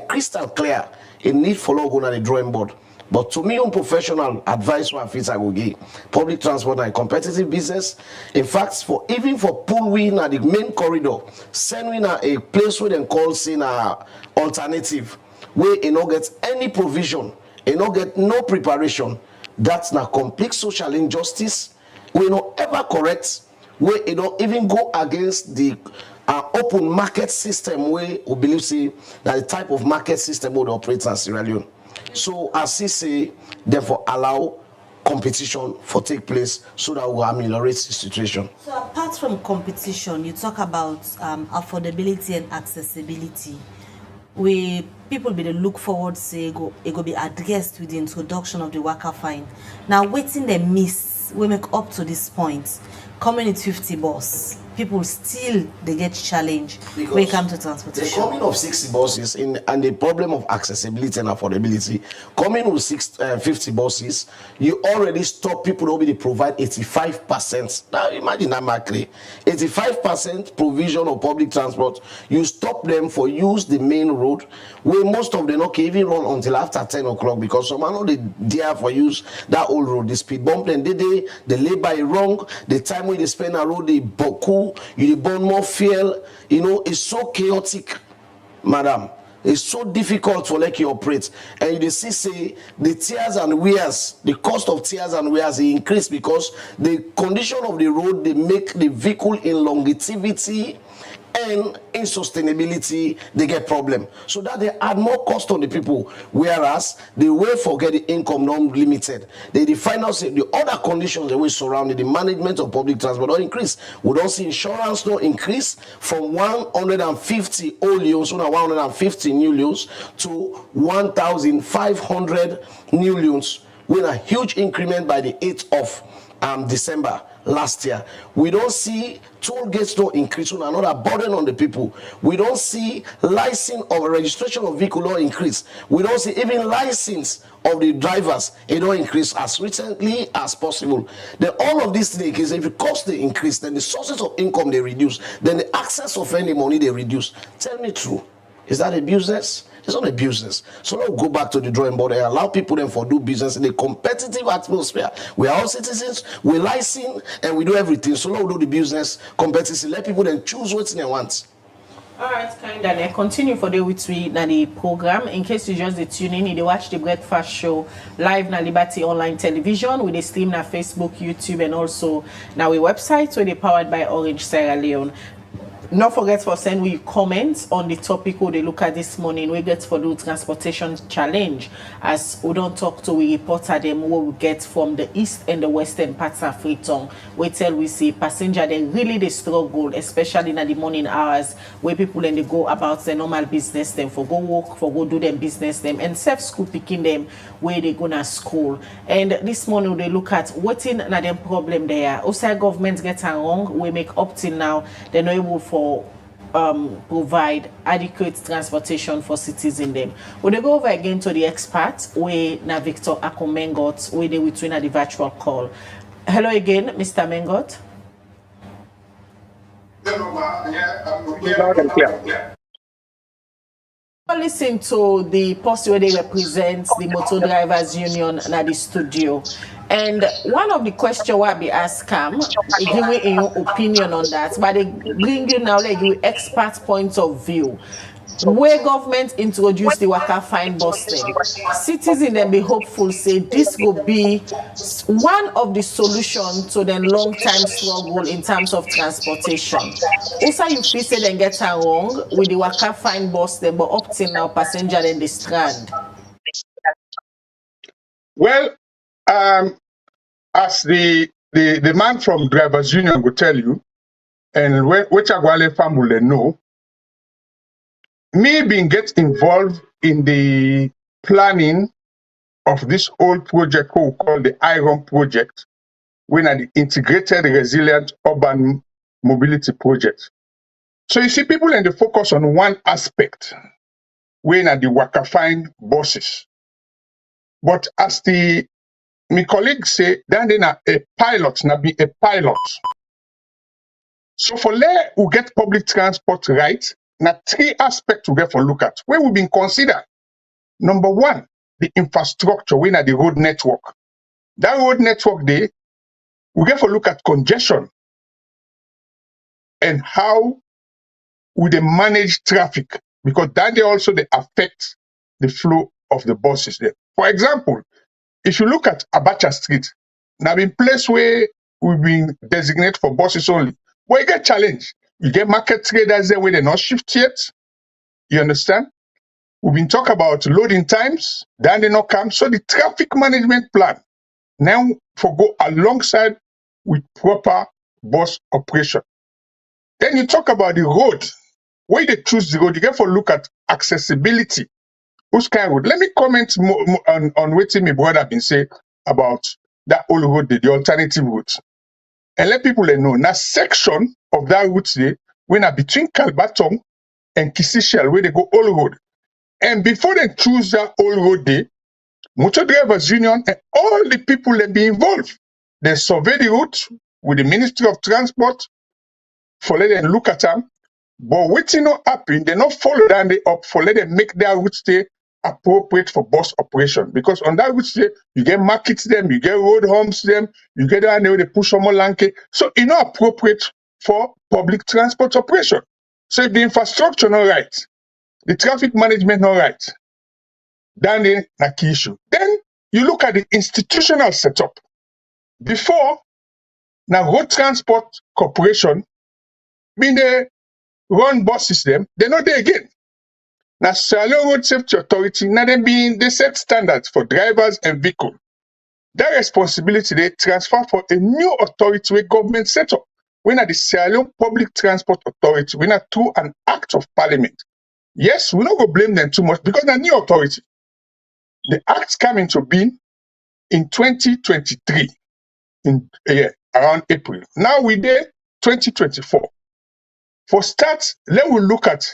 crystal clear, a need for logo on the drawing board. But to me, on professional advice, what I will give public transport and competitive business. In fact, even for pull win at the main corridor, send we a place where they call saying alternative, where you not get any provision, you not get no preparation. That's not complete social injustice. We not ever correct. Where you don't even go against the open market system where we believe say that the type of market system would operate in Sierra Leone. So as he say, therefore allow competition for take place so that we will ameliorate the situation. So apart from competition, you talk about affordability and accessibility. People be to look forward say it go be addressed with the introduction of the Waka Fine. Now waiting they miss, we make up to this point. Coming with 50 bus, people still they get challenged when it comes to transportation. The coming of 60 buses and the problem of accessibility and affordability, coming with 50 buses, you already stop people who will provide 85%. Now imagine that macro, 85% provision of public transport. You stop them for use the main road where most of them not can even run until after 10 o'clock because some are not there for use that old road. The speed bump and the labor wrong, the time when they spend a road, they boku, you burn more fuel, it's so chaotic, madam. It's so difficult for like you operate. And you see say the tears and wears, the cost of tears and wears increase because the condition of the road, they make the vehicle in longevity and in sustainability, they get problem. So that they add more cost on the people, whereas the way for get the income non-limited. The final say the other conditions that we surround the management of public transport don't increase. We don't see insurance no increase from 150 old loans, so now 150 new loans to 1,500 new loans, with a huge increment by the 8th of December last year. We don't see toll gates no increase, so another burden on the people. We don't see license or registration of vehicle no increase. We don't see even license of the drivers, it don't increase as recently as possible. Then all of these things, if the cost they increase, then the sources of income they reduce, then the access of any money they reduce. Tell me true, is that a business? It's not a business. So now go back to the drawing board and allow people then for do business in a competitive atmosphere. We are all citizens, we license and we do everything. So now we do the business competitive. Let people then choose what they want. All right, kind of continue for the with we na the program. In case you just tune in, you watch the breakfast show live na Liberty Online Television with the stream na Facebook, YouTube, and also now we website where they powered by Orange Sierra Leone. Not forget for send we comments on the topic we they look at this morning. We get for the transportation challenge as we don't talk to we reporter them what we get from the east and the western parts of Freetown. We tell we see passenger they really they struggle, especially in the morning hours where people then they go about their normal business them for go work, for go do them business them and self school picking them where they gonna school. And this morning they look at what in na them problem there. Also government get wrong. We make up till now they're not able for provide adequate transportation for citizens them. We'll go over again to the expert where na Victor Akomengot where they between at the virtual call. Hello again, Mr. Mengot. Listen to the post where they represent the motor drivers union at the studio, and one of the questions will be asked give me your opinion on that, but they bring you now like you expert point of view. Where government introduced the Waka Fine Buses, citizens then be hopeful say this will be one of the solutions to the long-time struggle in terms of transportation. Also, you feel say they get wrong with the Waka Fine Bus, but up till now passenger then they strand. Well, as the man from Drivers Union will tell you, and which Agwale family know, me being get involved in the planning of this old project we call the IRON project, when at the Integrated Resilient Urban Mobility Project. So you see people and they focus on one aspect, when at the Waka Fine Buses. But as my colleagues say, then they are a pilot, now be a pilot. So for there we get public transport right, now three aspects we get for look at. Where we've been considered. Number one, the infrastructure, when at the road network. That road network there, we get for look at congestion and how we they manage traffic, because that they also they affect the flow of the buses there. For example, if you look at Abacha Street, now in place where we've been designated for buses only, where you get challenge. You get market traders there where they're not shift yet. You understand? We've been talking about loading times, then they not come. So the traffic management plan now for go alongside with proper bus operation. Then you talk about the road. Where they choose the road, you get for look at accessibility. Whose kind of road? Let me comment on what my brother been say about that old road, the alternative route. And let people know, now section of that route there, when are between Kalbatong and Kisishel, where they go all road. And before they choose that old road there, Motor Drivers Union and all the people that be involved, they survey the route with the Ministry of Transport for let them look at them. But waiting not happen, they not follow down the up for let them make their route stay appropriate for bus operation. Because on that route stay, you get markets them, you get road homes them, you get down there they push some more lanky. So it's not appropriate for public transport operation. So if the infrastructure not right, the traffic management not right, then they a key issue. Then you look at the institutional setup. Before, now Road Transport Corporation been the run buses them, they're not there again. Now, Sierra Leone Road Safety Authority, now they set standards for drivers and vehicles. That responsibility they transfer for a new authority where government set up. When at the Sierra Leone Public Transport Authority, when at through an act of parliament. Yes, we not go blame them too much because they're new authority. The act came into being in 2023, around April. Now we're there 2024. For start, let we look at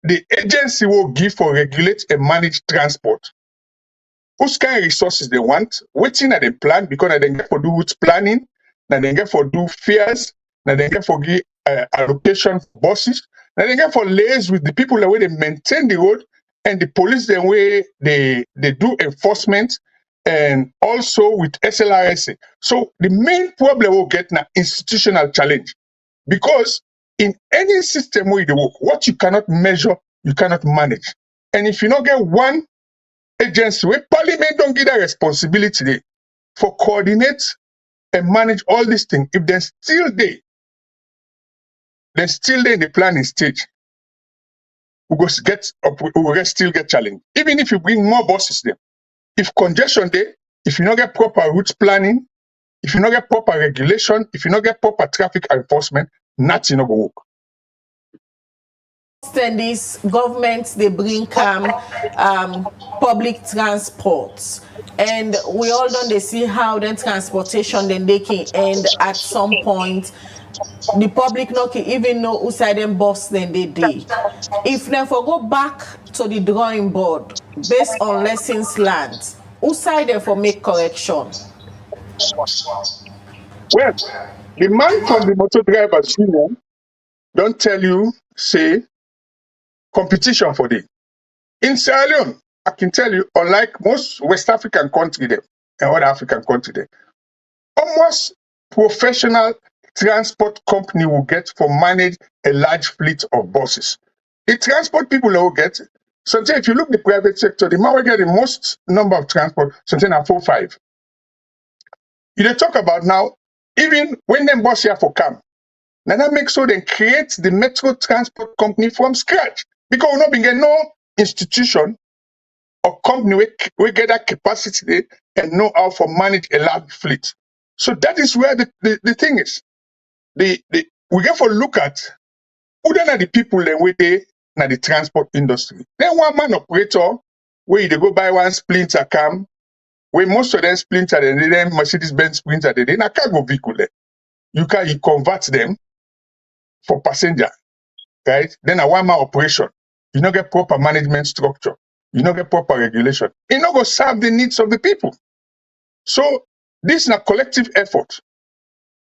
the agency will give for regulate and manage transport. Whose kind of resources they want, waiting at the plan, because they get for do route planning, now they get for do fares, now they get for give allocation for buses, now they get for liaise with the people the way they maintain the road and the police the way they do enforcement and also with SLRSA. So the main problem we'll get now institutional challenge. Because in any system where you work, what you cannot measure, you cannot manage. And if you don't get one agency where parliament don't give that responsibility there for coordinate and manage all these things, if they're still there in the planning stage, we will still get challenged. Even if you bring more buses there, if congestion there, if you don't get proper route planning, if you don't get proper regulation, if you don't get proper traffic enforcement, nothing will work. Then these governments, they bring public transports, and we all don't they see how then transportation then they can end at some point. The public not can even know who side them bus then they did. If they go back to the drawing board based on lessons learned, who side them for make correction? Well, the man from the motor drivers union don't tell you, say, competition for them. In Sierra Leone, I can tell you, unlike most West African countries and other African countries, almost professional transport company will get for manage a large fleet of buses. The transport people will get, sometimes if you look the private sector, the man will get the most number of transport, something at 4 5. You talk about now, even when them bus here for come, now that makes so they create the metro transport company from scratch. Because we're not being getting no institution or company we get that capacity and know how to manage a large fleet. So that is where the thing is. We get for look at who then are the people then we they na the transport industry. Then one man operator where they go buy one splinter cam, where most of them splinter then Mercedes-Benz splinter then a cargo vehicle there. You convert them for passenger, right? Then a one-man operation. You don't get proper management structure. You don't get proper regulation. It not go serve the needs of the people. So this is a collective effort.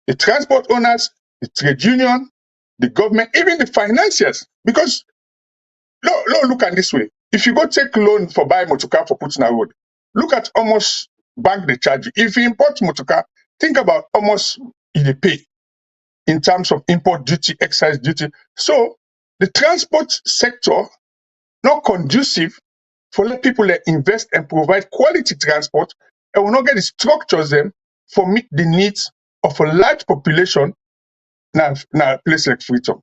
The transport owners, the trade union, the government, even the financiers. Because look at this way. If you go take loan for buy motorcar for putting a road, look at almost bank they charge you. If you import motorcar, think about almost they pay in terms of import duty, excise duty. So the transport sector not conducive for let people invest and provide quality transport and will not get the structures them for meet the needs of a large population now a place like Freetown.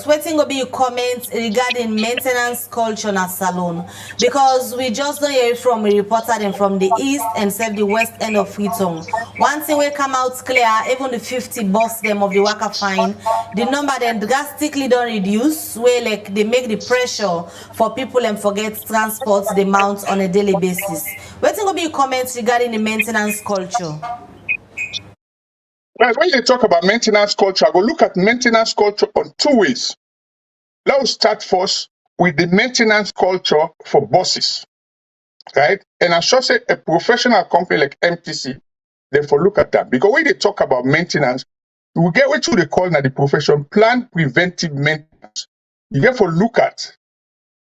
Waiting will be your comments regarding maintenance culture in a salon, because we just don't hear from a reporter and from the east and the west end of Freetown. One thing will come out clear, even the 50 bus them of the Waka Fine, the number then drastically don't reduce, where like they make the pressure for people and forget transport the mount on a daily basis. Waiting will be your comments regarding the maintenance culture. Well, when you talk about maintenance culture, I go look at maintenance culture on two ways. Let's start first with the maintenance culture for buses, right? And I should say a professional company like MTC, therefore look at that. Because when they talk about maintenance, we get what they call now the profession plan preventive maintenance. You get for look at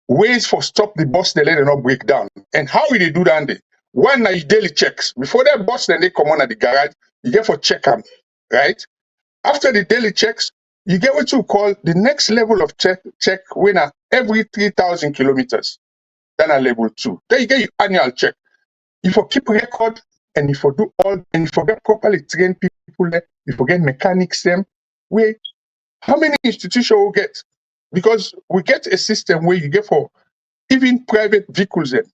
ways for stop the bus, they let it not break down. And how will they do that? One is daily checks. Before that bus, then they come on at the garage, you get for check them, right? After the daily checks, you get what you call the next level of check winner every 3,000 kilometers. Then a level 2. Then you get your annual check. If you keep record and if you do all, and if you get properly trained people there, if you get mechanics them, we How many institutions will get? Because we get a system where you get for even private vehicles then.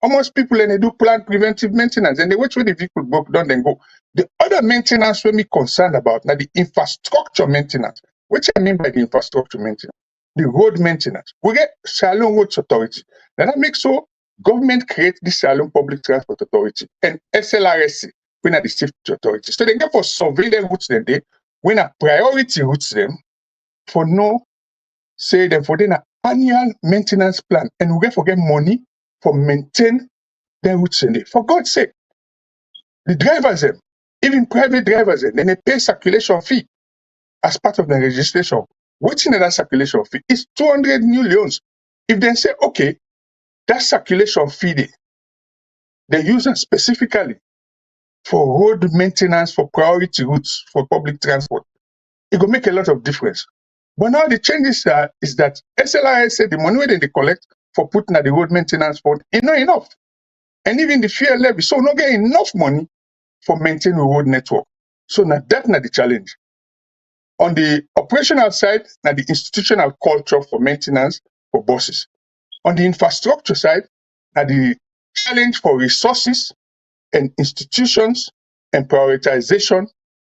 Almost people and they do plan preventive maintenance and they wait till the vehicle broke down then go. The other maintenance we're concerned about now the infrastructure maintenance. What I mean by the infrastructure maintenance? The road maintenance. We get Salon Roads Authority. Now that makes so government create the Salon Public Transport Authority and SLRSC, when are the safety authority. So they get for survey the routes then they when a priority routes them for no say them for then an annual maintenance plan and we get for get money for maintain their routes in it. For God's sake, the drivers them, even private drivers them, then they pay circulation fee as part of the registration. What's in that circulation fee is 200 millions. If they say, okay, that circulation fee they use it specifically for road maintenance, for priority routes, for public transport, it will make a lot of difference. But now the changes is that SLRS said the money they collect for putting at the road maintenance fund is not enough. And even the fuel levy, so not get enough money for maintaining the road network. So now that's not the challenge. On the operational side, now the institutional culture for maintenance for buses. On the infrastructure side, now the challenge for resources and institutions and prioritization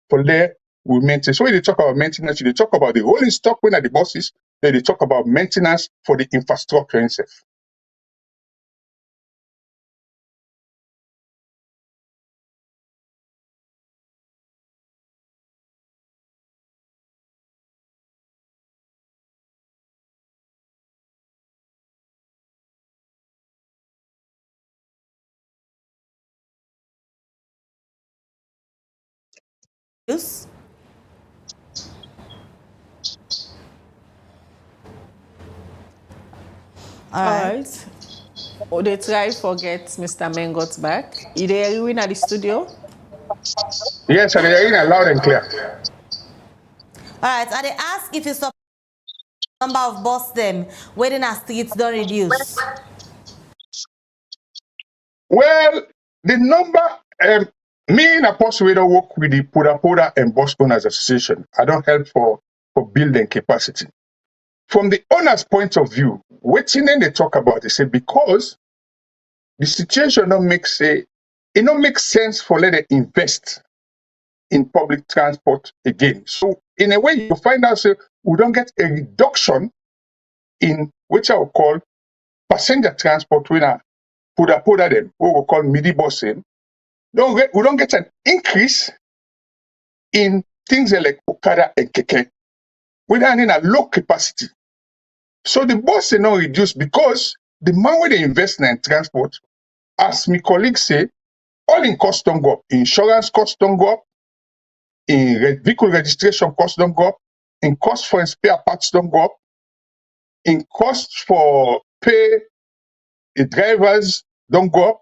for there we maintain. So when they talk about maintenance, they talk about the rolling stock when at the buses, then they talk about maintenance for the infrastructure itself. Yes. All right. Oh, they try forget Mr. Mengot back. Is they in at the studio? Yes, and they're in loud and clear. All right. And they ask if you stop number of bus them waiting as streets don't reduce. Well, the number, me and Apostle we don't work with the Poda-Poda and Bus Owners Association. I don't help for building capacity. From the owner's point of view, what they talk about, they say because the situation don't make say, it don't make sense for let them invest in public transport again. So in a way, you find out say, we don't get a reduction in which I will call passenger transport when I Poda-Poda them, what we call midi busing. We don't get an increase in things like Okada and Kekeh. We are in a low capacity. So the bus is not reduced because the man where they invest in transport, as my colleagues say, all in cost don't go up. Insurance costs don't go up. In vehicle registration costs don't go up. In cost for spare parts don't go up. In cost for pay the drivers don't go up.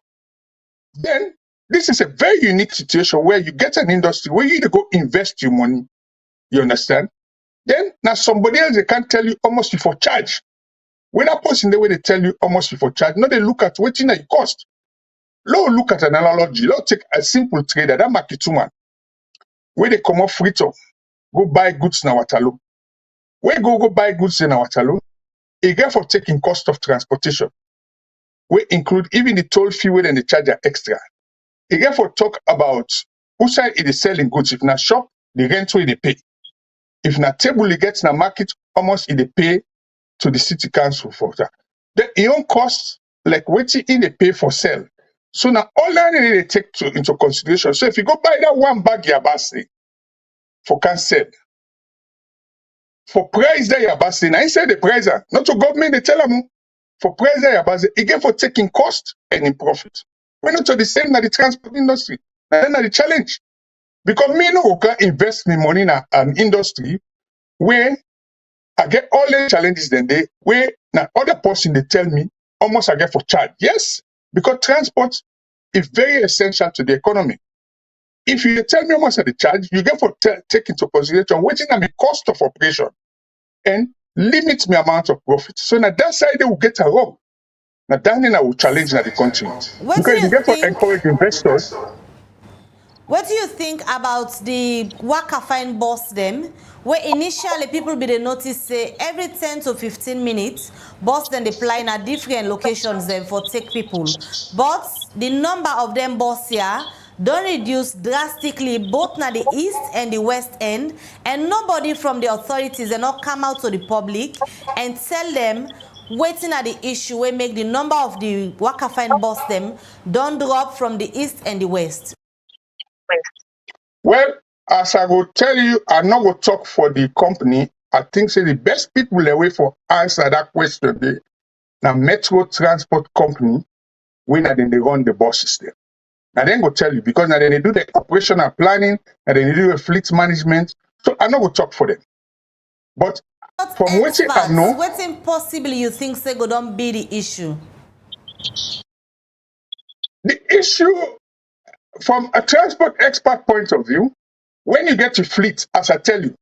Then this is a very unique situation where you get an industry where you need to go invest your money. You understand? Then now somebody else they can't tell you how much you for charge. When that person the way they tell you how much you for charge, now they look at what it cost. Look at an analogy. Take a simple trader, that market man, where they come off Freetown, go buy goods in Waterloo. Where go buy goods in Waterloo, he get for taking cost of transportation. We include even the toll fee and the charge are extra. He get for talk about who side it is selling goods. If not shop, the rent where they pay. If not table, he gets in a market, almost they pay to the city council for that. Then it own costs like what they pay for sale. So now all that they take into consideration. So if you go buy that one bag yabasi for cancel, for price that yabasi, now inside the price, not to government they tell them for price that yabasi, it get for taking cost and in profit. We're not to the same as the transport industry. And then the challenge. Because me no can invest my money in an industry where I get all the challenges then they where now other person they tell me almost I get for charge. Yes, because transport is very essential to the economy. If you tell me how much of the charge, you get for take into consideration waiting at the cost of operation and limit my amount of profit. So now that side they will get a wrong. Now that I will challenge the country. What because do you you get for think? encourage investors. What do you think about the Waka Fine bus them? Where initially people be the notice say every 10 to 15 minutes, bus then they fly in at different locations them for take people. But the number of them bus here don't reduce drastically both na the east and the west end, and nobody from the authorities they not come out to the public and tell them waiting at the issue where make the number of the Waka Fine bus them don't drop from the east and the west. Well, as I will tell you, I'm not going to talk for the company. I think say the best people away for answer that question. They, now Metro Transport Company, when they run the bus system. I then go tell you because now they do the operational planning and then they do the fleet management. So I'm not going to talk for them. But from what I know, what's impossible you think say go don't be the issue? The issue from a transport expert point of view, when you get to fleet, as I tell you,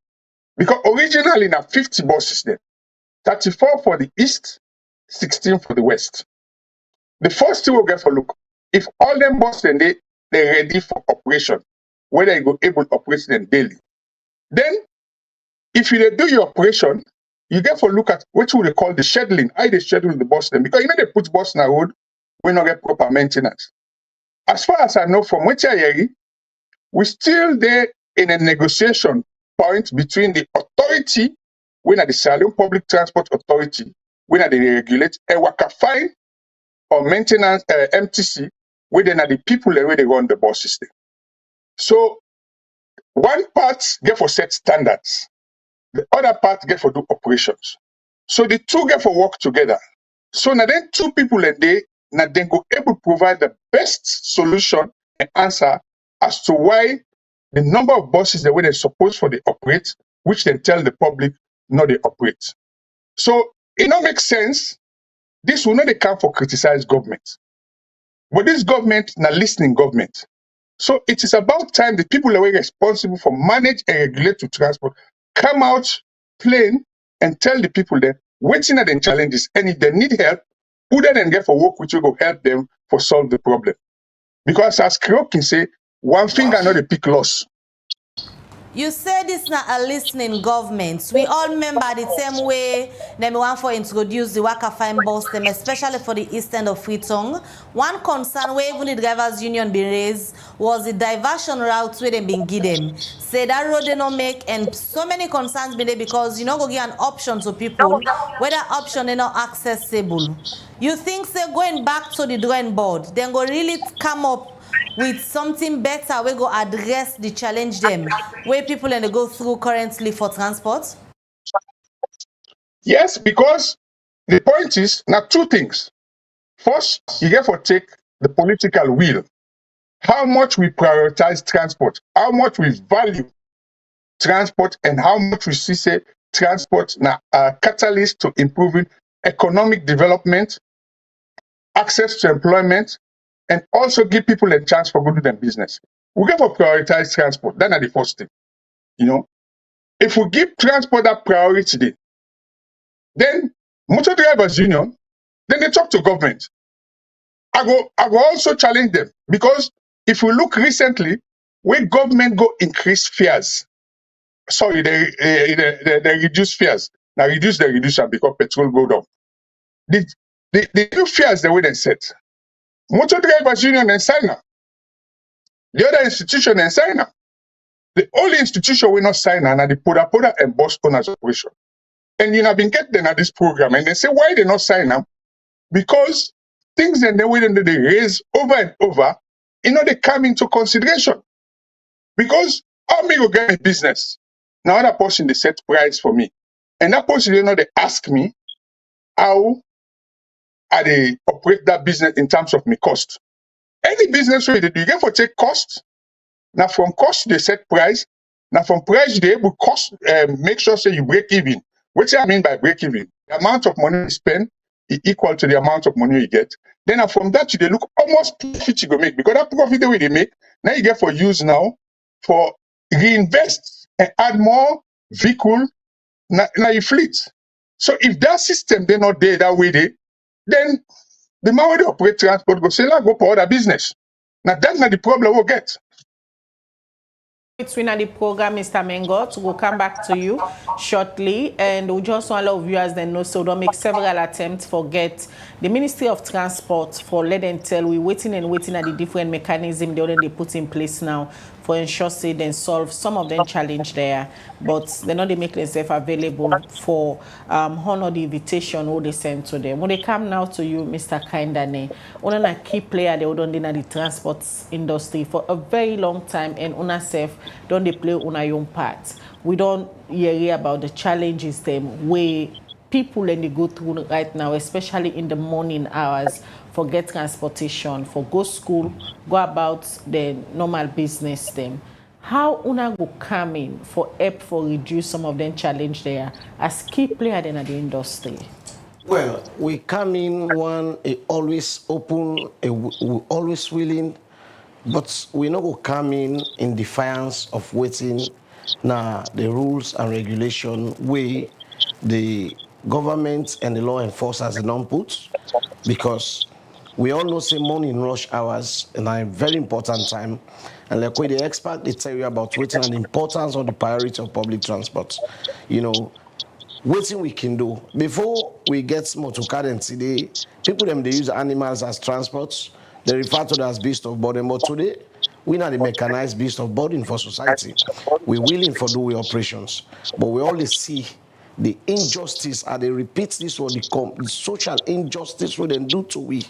because originally now 50 buses there, 34 for the east, 16 for the west. The first two will get for look. If all them buses then they're ready for operation, whether you go able to operate them daily. Then if you do your operation, you get for look at what we call the scheduling. How they schedule the bus then, because you know they put bus on the road, we not get proper maintenance. As far as I know from what I hear, we still there in a negotiation point between the authority, when at the Salon Public Transport Authority, when they regulate a Waka Fine or maintenance MTC, where then are the people where they run the bus system. So one part get for set standards, the other part get for do operations. So the two get for work together. So now then two people and they now then go able to provide the best solution and answer as to why the number of buses the way they're supposed for they operate, which then tell the public not they operate. So it not make sense. This will not they come for criticize government. But this government now listening government. So it is about time the people who are responsible for manage and regulate to transport come out plain and tell the people that waiting at the challenges, and if they need help, who then get for work which will go help them for solve the problem. Because as Kekeh can say, one finger not a pick loss. You say this not a listening government. We all remember the same way they want for introduce the Waka Fine bus them, especially for the east end of Freetown. One concern where even the drivers union be raised was the diversion route where they been given. Say that road they not make, and so many concerns been there because you know go give an option to people where that option they not accessible. You think say going back to the drawing board, then go really come up with something better we go address the challenge them where people and they go through currently for transport? Yes, because the point is now two things. First, you get for take the political will. How much we prioritize transport, how much we value transport, and how much we see say transport now a catalyst to improving economic development, access to employment, and also give people a chance for good them business. We get for prioritize transport. That's the first thing. You know, if we give transport that priority, then motor drivers union, then they talk to government. I go also challenge them because if we look recently, when government go increase fares, sorry, they reduce fares. Now reduce them because petrol go down. The new fares the way they set. Motor drivers union and sign up. The other institution and sign up. The only institution we not sign up are the Poda-Poda and bus owners operation. And you have been getting at this program and they say why they not sign up? Because things and the way they raise over and over, you know, they come into consideration. Because how me go get a business? Now that person they set price for me. And that person, you know, they ask me how I they operate that business in terms of me cost. Any business way they do, you get for take cost. Now from cost they set price. Now from price they able cost make sure say you break even. What I mean by break even? The amount of money you spend is equal to the amount of money you get. Then from that you they look almost profit you go make because that profit the way they make now you get for use now for reinvest and add more vehicle now your fleet. So if that system they're not there that way then the man where they operate transport go say, go for other business. Now that's not the problem we'll get. Between the program, Mr. Mengot, we'll come back to you shortly, and we just want a lot of viewers then know, so don't make several attempts for get the Ministry of Transport for let them tell we waiting and waiting at the different mechanism they put in place now for ensure say then solve some of them challenge there, but they're not they make themselves available for honor the invitation or they send to them. When they come now to you, Mr. Kindane, one a key player they would in the transport industry for a very long time, and una self don't they play on your own part. We don't hear about the challenges them where people and they go through right now, especially in the morning hours for get transportation, for go school, go about the normal business them. How una go come in for help for reduce some of them challenge there as key player in the industry? Well, we come in one always open, we always willing, but we not go come in defiance of waiting now the rules and regulation way the government and the law enforcers don't put, because we all know say morning rush hours and a very important time, and like when the expert they tell you about waiting and the importance of the priority of public transport, you know, waiting we can do before we get motor car and today people them they use animals as transports, they refer to them as beast of burden, but today we not the mechanized beast of burden for society. We're willing for do operations, but we always see the injustice, and they repeat this what the social injustice what they do to we.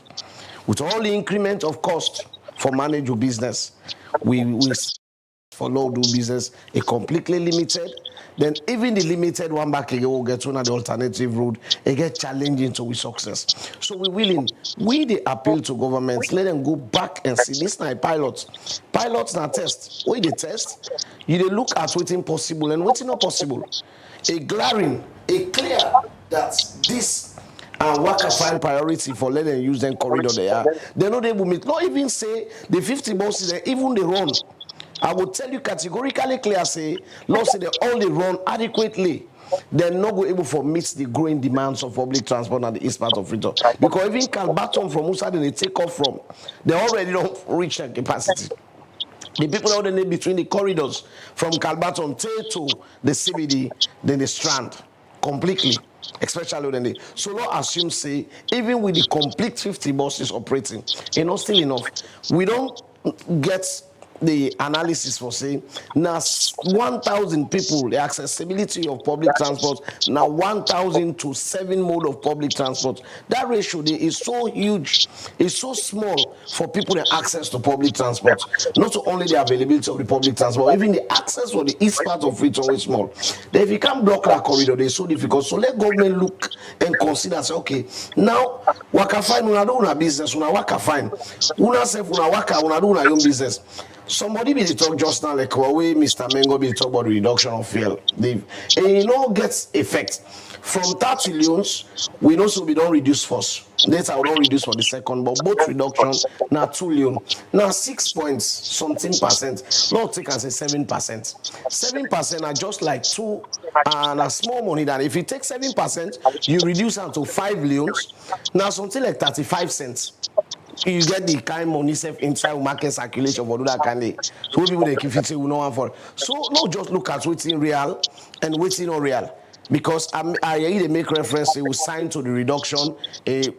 With all the increment of cost for manage your business, we for low do business a completely limited. Then even the limited one back again will get one of the alternative route, it get challenging to with success. So we're willing, we the appeal to governments, let them go back and see this now pilots. Pilots now test. When they test, you they look at what's possible and what's not possible. A glaring, a clear that this Waka Fine priority for let them use them corridor they are. They're not able to meet. Not even say the 50 buses, even they run. I will tell you categorically clear, say, Lord say they all they run adequately. They're not going able to meet the growing demands of public transport at the east part of Freetown. Because even Calbaton from Musa they take off from, they already don't reach their capacity. The people out there between the corridors from Calbaton to the CBD, then the Strand, completely. Especially when they so not assume say even with the complete 50 buses operating, it's not still enough. We don't get the analysis for saying now 1,000 people the accessibility of public transport now 1,000 to 7 mode of public transport. That ratio is so huge, it's so small for people the access to public transport. Not only the availability of the public transport, even the access for the east part of Freetown is small. Then if you can't block that corridor, it's so difficult. So let government look and consider say, okay, now Waka Fine una do una business, una Waka Fine, una self una Waka, una do una own business. Somebody be the talk just now, like way Mr. Mengo be the talk about the reduction of fuel. And you know gets effect. From 30 loans, we know so we don't reduce first. Later we don't reduce for the second, but both reduction now 2 loan. Now 6 points something percent. Not take and say 7%. 7% are just like 2 and a small money that if you take 7%, you reduce them to 5 loans. Now something like 35 cents. You get the kind money safe inside market circulation for do that kind of. So people they keep it we know one for. So not just look at what's in real and what's not real. Because I hear they make reference, they will sign to the reduction.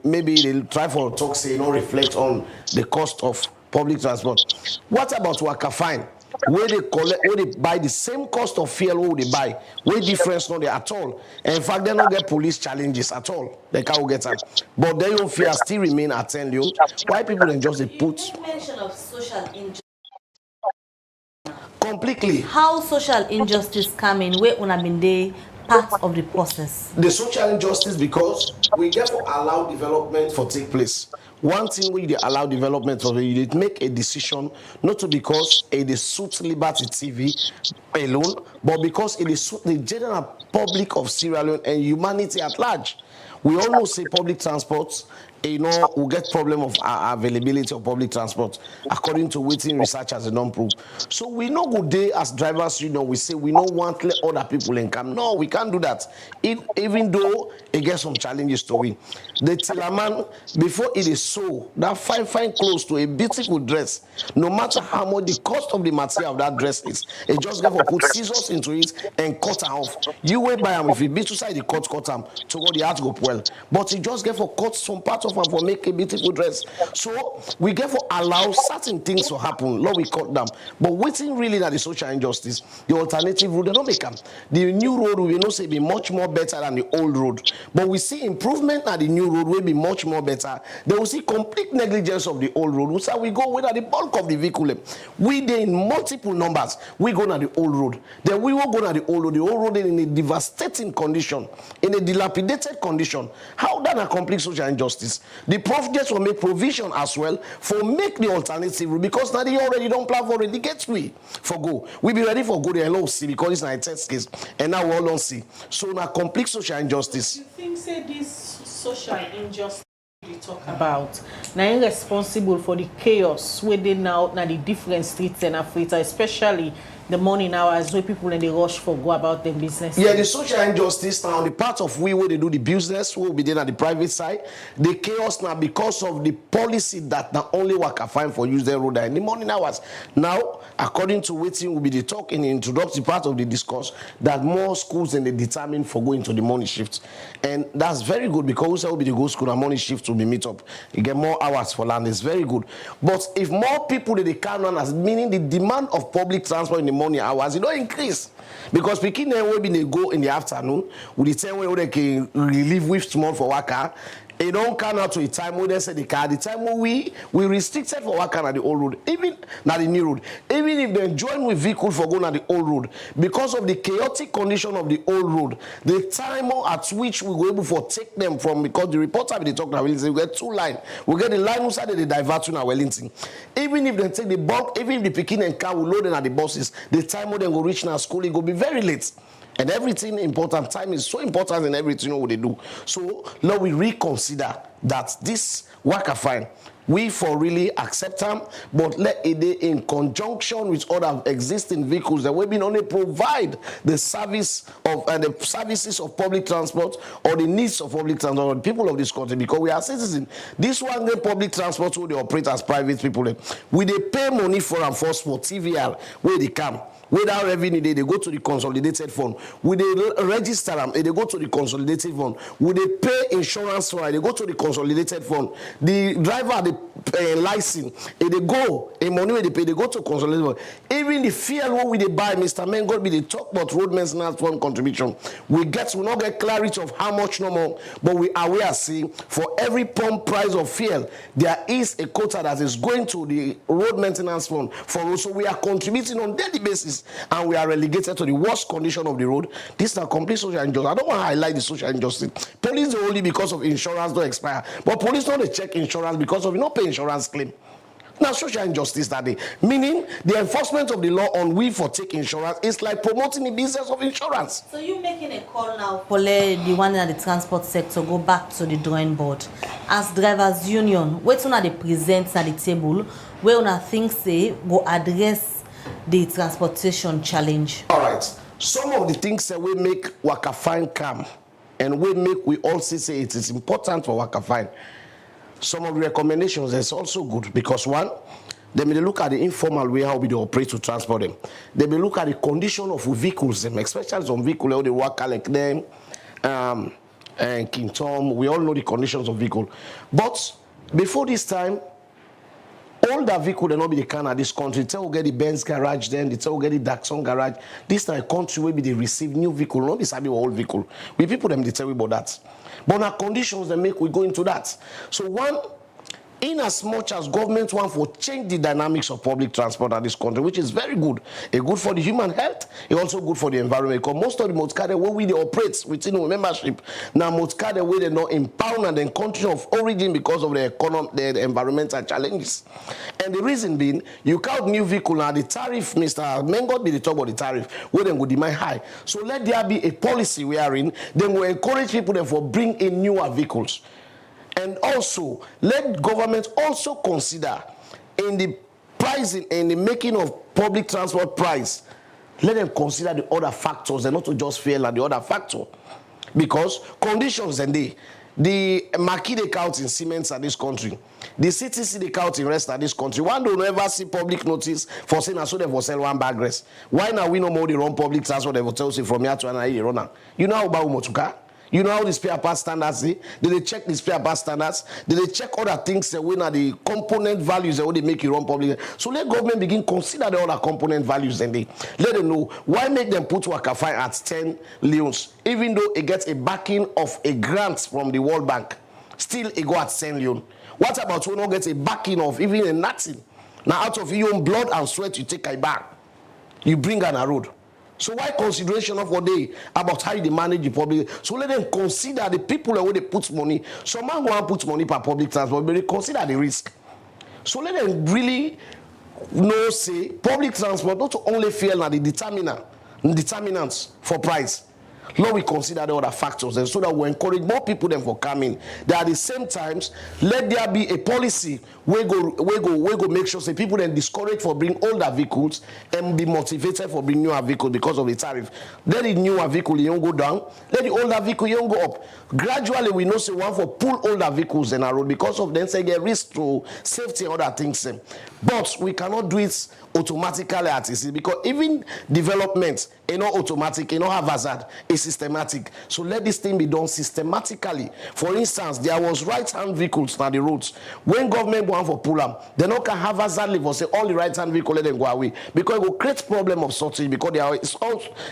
Maybe they try for talk say not reflect on the cost of public transport. What about Waka Fine? Where they collect, where they buy the same cost of fuel, where they buy, where difference not there at all. And in fact, they don't get police challenges at all. They can't get them. But they don't fear still remain at 10 you. Why people then just they put You mention of social injustice. completely. How social injustice come in where una been there part of the process? The social injustice because we get to allow development for take place. One thing we allow development for you did make a decision not to because it suits Liberty TV alone, but because it suits the general Republic of Sierra Leone and humanity at large. We all know, say, public transport, you know, we get problem of availability of public transport, according to waiting researchers and don't prove. So we know good day as drivers, you know, we say we don't want to let other people in come. No, we can't do that. Even though it gets some challenges to win. The Tilaman, before it is so, that fine clothes to a beautiful dress, no matter how much the cost of the material of that dress is, it just get for put scissors into it and cut her off. You will buy them if it be to side the cut them to go the art go well. But it just get for cut some part of them for make a beautiful dress. So we get for allow certain things to happen. Lord, we cut them. But waiting really that the social injustice, the alternative road, they don't make them. The new road we know say be much more better than the old road. But we see improvement at the new road will be much more better. They will see complete negligence of the old road. So we go with the bulk of the vehicle. We there in multiple numbers. We go to the old road. Then we will go to the old road. The old road in a devastating condition, in a dilapidated condition. How that a complete social injustice? The projects will make provision as well for make the alternative route because now they already don't plan for it. The gateway for go. We be ready for go the LOC because it's not a test case, and now we all don't see. So now complete social injustice. You think say this social injustice we talk about now irresponsible for the chaos where they now the different streets in Africa, especially the morning hours where people in the rush for go about their business. Yeah, the social injustice now, the part of we where they do the business, will be there at the private side. The chaos now because of the policy that not only Waka Fine for use their road in the morning hours. Now, according to waiting will be the talk in the introductory part of the discourse that more schools than they determine for going to the morning shift. And that's very good because will be the go school and morning shift will be meet up. You get more hours for land. It's very good. But if more people that they can run as meaning the demand of public transport in the morning hours, it don't increase. Because Pikin will be they go in the afternoon with the time where they can relieve with small for Waka. It don't come out to a time where they say the car. The time where we restricted for Waka at the old road, even not the new road. Even if they join with vehicle for going at the old road, because of the chaotic condition of the old road, the time at which we go able for take them from, because the reporter they talk now, we get two lines. We get the line inside they divert to Wellington. Even if they take the bulk, even if the Pikin and car will load them at the buses, the time when they go reach now school, it go be very late. And everything important, time is so important in everything what they do. So now we reconsider that this Waka Fine, we for really accept them, but let it in conjunction with other existing vehicles that will be only provide the service of the services of public transport or the needs of public transport, the people of this country, because we are citizens. This one the public transport who they operate as private people. We they pay money for and force for TVR where they come. Without revenue, they go to the consolidated fund. Will they register them? They go to the consolidated fund. Will they pay insurance for it? They go to the consolidated fund. The driver, the license, they go, a money where they pay, they go to consolidated fund. Even the fuel what we they buy, Mr. Mengo, be the talk about road maintenance fund contribution. We not get clarity of how much no more, but we are aware seeing for every pump price of fuel, there is a quota that is going to the road maintenance fund. For also we are contributing on daily basis. And we are relegated to the worst condition of the road. This is a complete social injustice. I don't want to highlight the social injustice. Police only because of insurance don't expire. But police don't check insurance because of not pay insurance claim. Now social injustice that day. Meaning the enforcement of the law on we for take insurance is like promoting the business of insurance. So you making a call now for the one in the transport sector go back to the drawing board. As drivers union, what's on the present at the table where una think say go address the transportation challenge? All right. Some of the things that we make Waka Fine come and we also say it is important for Waka Fine. Some of the recommendations is also good because one, they may look at the informal way how we operate to transport them. They may look at the condition of vehicles, especially some vehicles how they work like them, and King Tom. We all know the conditions of vehicle. But before this time, all that vehicle will not be the kind of this country. They will get the Benz garage, then they will get the Daxon garage. This time country where they receive new vehicle, not be sabi old vehicle. We people them they tell you about that. But our conditions that make we go into that. So one, in as much as government want to change the dynamics of public transport in this country, which is very good. It's good for the human health, it's also good for the environment, because most of the motorcar where we operate within our membership, now motorcar where they're not impound in country of origin because of the environmental challenges. And the reason being, you count new vehicle now, the tariff, Mr. Mengo be the talk about the tariff, where they go demand high. So let there be a policy wherein then we encourage people then for bring in newer vehicles. And also, let government also consider in the pricing and the making of public transport price, let them consider the other factors and not to just fail at the other factor. Because conditions and the marquee they count in cements at this country, the CTC they count in rest at this country. One don't ever see public notice for saying so they will sell one bag rest. Why now we no more the wrong public transport they will tell you from here to another runner? You know how about motorcar? You know how the spare part standards say? Did they check the spare part standards? Did they check other things that when are the component values that they make you run public? So let government begin consider the other component values and they let them know why make them put Waka Fine at 10 leons, even though it gets a backing of a grant from the World Bank, still it go at 10 leon. What about when you get a backing of even a nothing? Now out of your own blood and sweat you take a bag, you bring on a road. So why consideration of what they about how they manage the public? So let them consider the people where they put money. Some man go and put money per public transport, but they consider the risk. So let them really know say public transport not only fail at the determinants for price. Lord, we consider the other factors, and so that we encourage more people then for coming. That at the same times, let there be a policy where go make sure say people then discourage for bring older vehicles and be motivated for bring newer vehicles because of the tariff. Let the newer vehicle you don't go down, let the older vehicle you don't go up. Gradually, we know say one for pull older vehicles in our road because of them say get risk to safety and other things. But we cannot do it automatically at this because even development is not automatic, it not have hazard, it's systematic. So let this thing be done systematically. For instance, there was right-hand vehicles on the roads. When government go on for pull up, they not can have hazard level say all the right-hand vehicles let them go away because it will create problem of shortage because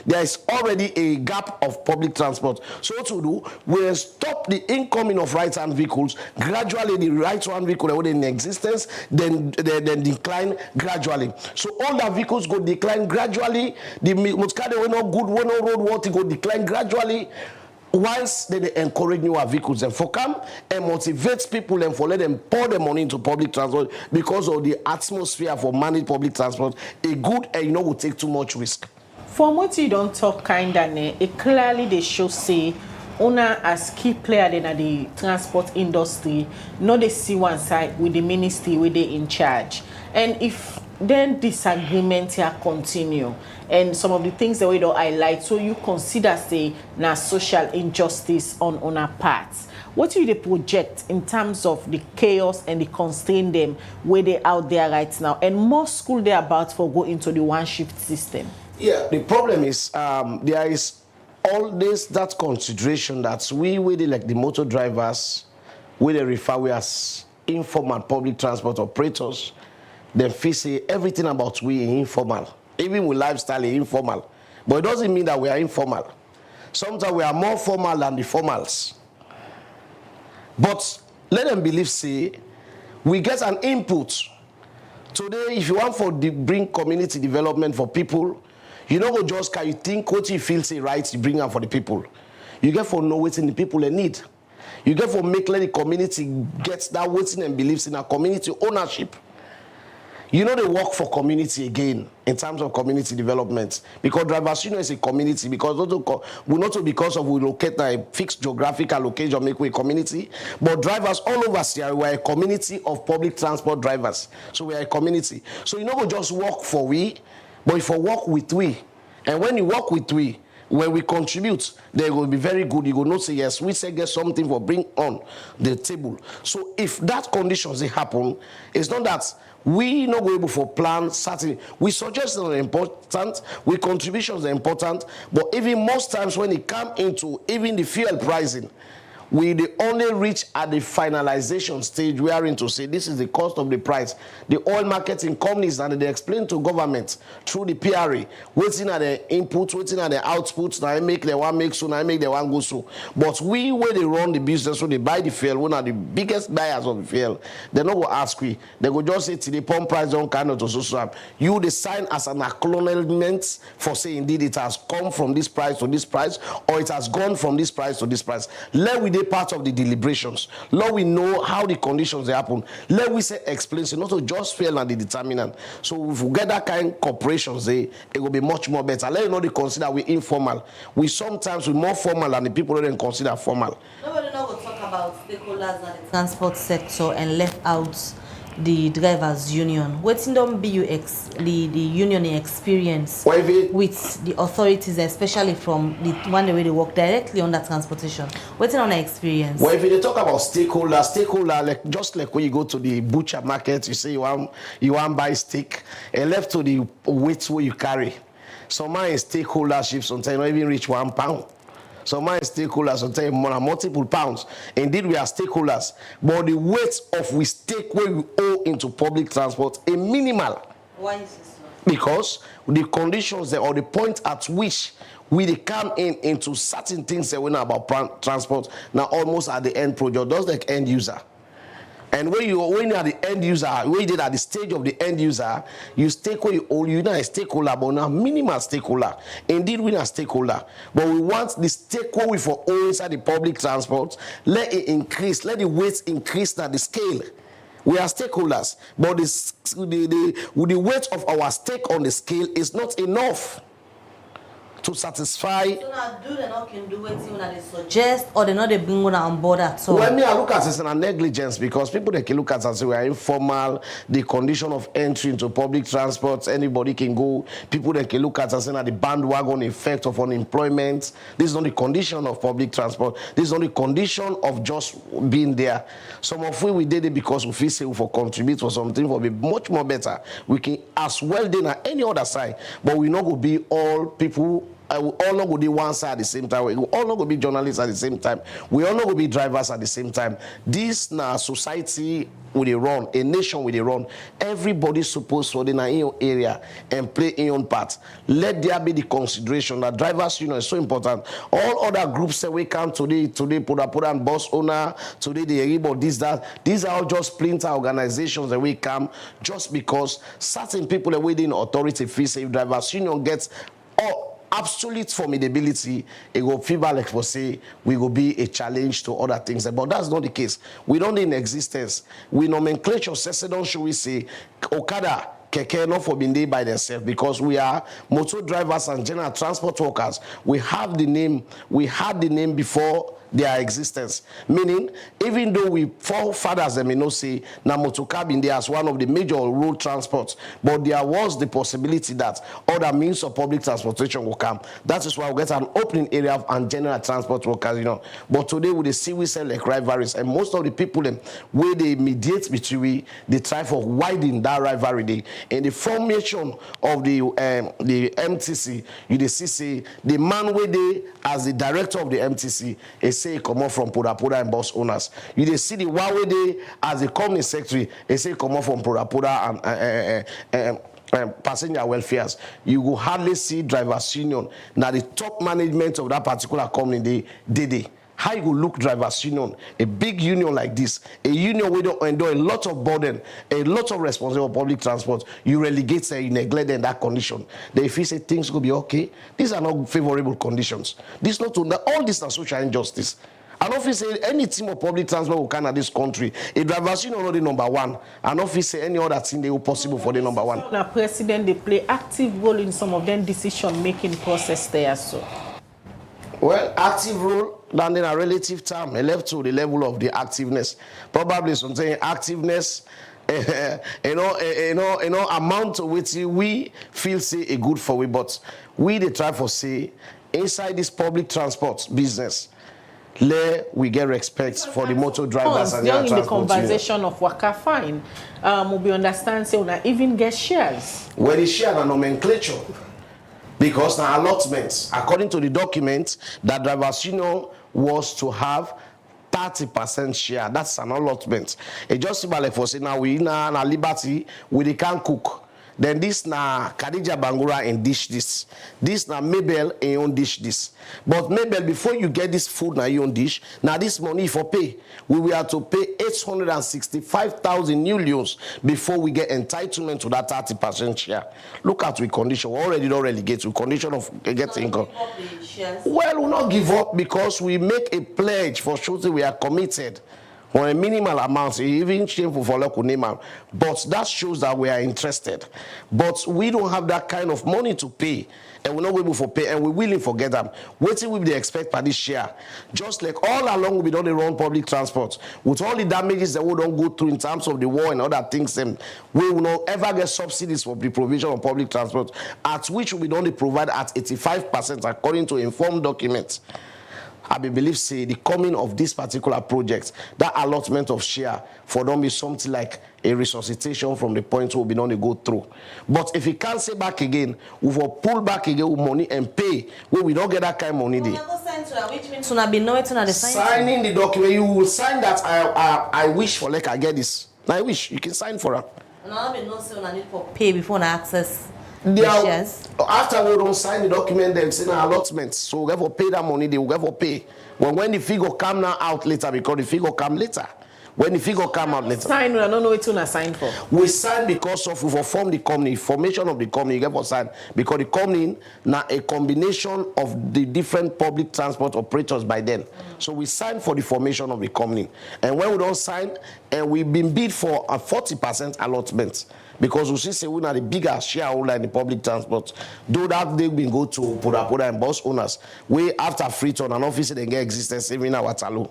there is already a gap of public transport. So what to do? We stop the incoming of right-hand vehicles. Gradually, the right-hand vehicle that were in existence then decline gradually. So all the vehicles go decline gradually. The motorcar they were not good, were no road water go decline gradually. Once they encourage newer vehicles and for come and motivate people and for let them pour the money into public transport because of the atmosphere for managed public transport, a good and will take too much risk. From what you don't talk kind of it clearly they show say owner as key player in the transport industry, not they see one side with the ministry where they in charge. And if then disagreement here continue and some of the things that we don't highlight, so you consider say na social injustice on our parts. What do you project in terms of the chaos and the constraint them where they out there right now and more school they about for go into the one shift system? Yeah, the problem is there is always that consideration that we like the motor drivers, we they refer we as informal public transport operators. Then feel say everything about we is informal. Even with lifestyle is informal. But it doesn't mean that we are informal. Sometimes we are more formal than the formals. But let them believe say we get an input. Today, if you want for bring community development for people, you don't go just can you think what you feel say right, you bring up for the people. You get for know what's in the people they need. You get for make let the community get that waiting and believes in a community ownership. You know they work for community again in terms of community development because drivers is a community because not because of we locate a fixed geographical location make we a community, but drivers all over here we are a community of public transport drivers. So we are a community. So you know we just work for we, but if you work with we, and when you work with we, when we contribute, they will be very good. You will not say yes, we say get something for bring on the table. So if that conditions they happen, it's not that we not able for plan certain. We suggestions are important, we contributions are important, but even most times when it come into even the fuel pricing, We the only reach at the finalization stage wherein to say this is the cost of the price. The oil marketing companies and they explain to government through the PRA, waiting at the input, waiting at the outputs, now I make the one make so, now I make the one go so. But we where they run the business, so they buy the fuel, one of the biggest buyers of the fuel, they not go ask we. They go just say to the pump price don't kind of to so. You decide as an acknowledgement for saying indeed it has come from this price to this price, or it has gone from this price to this price. Let we be part of the deliberations. Let we know how the conditions they happen. Let we say explain, so not to just fail and the determinant. So if we get that kind of corporations, it will be much more better. Let you know they consider we informal. We sometimes we more formal than the people don't consider formal. Nobody know will talk about stakeholders and the transport sector and left out the drivers union. What's don't be the union experience with the authorities, especially from the one way they work directly on that transportation? What's on the experience? Well, if you talk about stakeholder, like just like when you go to the butcher market, you say you want buy steak, and left to the weight where you carry. Some man is stakeholdership sometimes not even reach £1. So my stakeholders will tell you multiple pounds. Indeed, we are stakeholders. But the weight of we stake where we owe into public transport is minimal. Why is this? Because the conditions there, or the point at which we come into certain things that we know about transport now almost at the end project, those like end user. And when you are the end user, when you did at the stage of the end user, you stake where you owe, you're not a stakeholder, but now minimal stakeholder. Indeed, we're not a stakeholder. But we want the stake where we for owe inside the public transport, let it increase, let the weight increase at the scale. We are stakeholders, but the weight of our stake on the scale is not enough to satisfy. So now do they not can do what they suggest, or they not they bring one on board at all? Well, me, I look at it as a negligence, because people they can look at us and say we are informal, the condition of entry into public transport, anybody can go. People they can look at us and the bandwagon effect of unemployment. This is not the condition of public transport. This is not the condition of just being there. Some of we did it because we feel say we for contribute for something for be much more better. We can as well do on any other side, but we not go be all people. We all not go be one side at the same time. We all not go be journalists at the same time. We all not go be drivers at the same time. This na society with a run, a nation with a run. Everybody's supposed to in your area and play in your part. Let there be the consideration that drivers union is so important. All other groups that we come today, Poda-Poda and bus owner, today the Eribo, this, that. These are all just splinter organizations that we come just because certain people that within authority feel say if drivers union gets absolute formidability, it will feel like for say we will be a challenge to other things, but that's not the case. We don't in existence. We nomenclature don't should we say Okada, Kekeh not for being there by themselves, because we are motor drivers and general transport workers. We have the name. We had the name before their existence. Meaning, even though we forefathers they may not say na motorcar been there as one of the major road transports, but there was the possibility that other means of public transportation will come. That is why we get an opening area and general transport workers, you know. But today we see we sell like rivalries, and most of the people where they mediate between they try for widen that rivalry. In the formation of the MTC, you see say the man where they as the director of the MTC is say come off from Poda-Poda and bus owners. You see the Huawei Day as the company secretary, they say come off from Poda-Poda and passenger welfares. You will hardly see drivers union. Now the top management of that particular company they how you go look drivers union, a big union like this, a union where they endure a lot of burden, a lot of responsibility for public transport, you relegate you neglect them in that condition. Then if you say things will be okay, these are not favorable conditions. This not all this is social injustice. And if you say any team of public transport will come in this country, a drivers union not the number one. And if you say any other thing they will possible for the number one. Now, president, they play active role in some of them decision-making process there, so. Well, active role, than in a relative term, left to the level of the activeness. Probably something activeness, amount to which we feel say a good for we, but we they try for say inside this public transport business, we get respect for the motor drivers and during the the conversation of Waka Fine, we understand say una even get shares. Well, the share and nomenclature. Because now allotments, according to the document, that drivers union was to have 30% share. That's an allotment. It just seems like for say now we na Liberty, we can't cook. Then this na Khadija Bangura in dish this. This na Mabel in your own dish this. But Mabel, before you get this food na your own dish, now this money for pay. We will have to pay 865,000 new loans before we get entitlement to that 30% share. Look at we condition. We already don't relegate to condition of get income. Well, we'll not give up because we make a pledge for sure that we are committed. On a minimal amount, even shameful for local name, but that shows that we are interested. But we don't have that kind of money to pay, and we're not able to pay, and we're willing to forget them. Waiting with the expect by this share. Just like all along we don't run public transport, with all the damages that we don't go through in terms of the war and other things, and we will not ever get subsidies for the provision of public transport, at which we only provide at 85% according to informed documents. I believe say the coming of this particular project, that allotment of share for them be something like a resuscitation from the point where we don't go through. But if you can't say back again, we will pull back again with money and pay where we don't get that kind of money there. Which means signing the document, you will sign that I wish for like I get this. I wish you can sign for it. No need for pay before I access. After we don't sign the document, they've seen an allotment. So we have to pay that money, they will have to pay. But when the figure come now out later, because the figure come later. When the figure come out later. Sign, I don't know what to sign for. We sign because of we form the company, formation of the company, you get for sign. Because the company now a combination of the different public transport operators by then. So we sign for the formation of the company. And when we don't sign, and we've been bid for a 40% allotment. Because we see say we are the biggest shareholder in the public transport. Though that they will go to Poda-Poda and bus owners, we after Freetown and office they get existence even in Waterloo.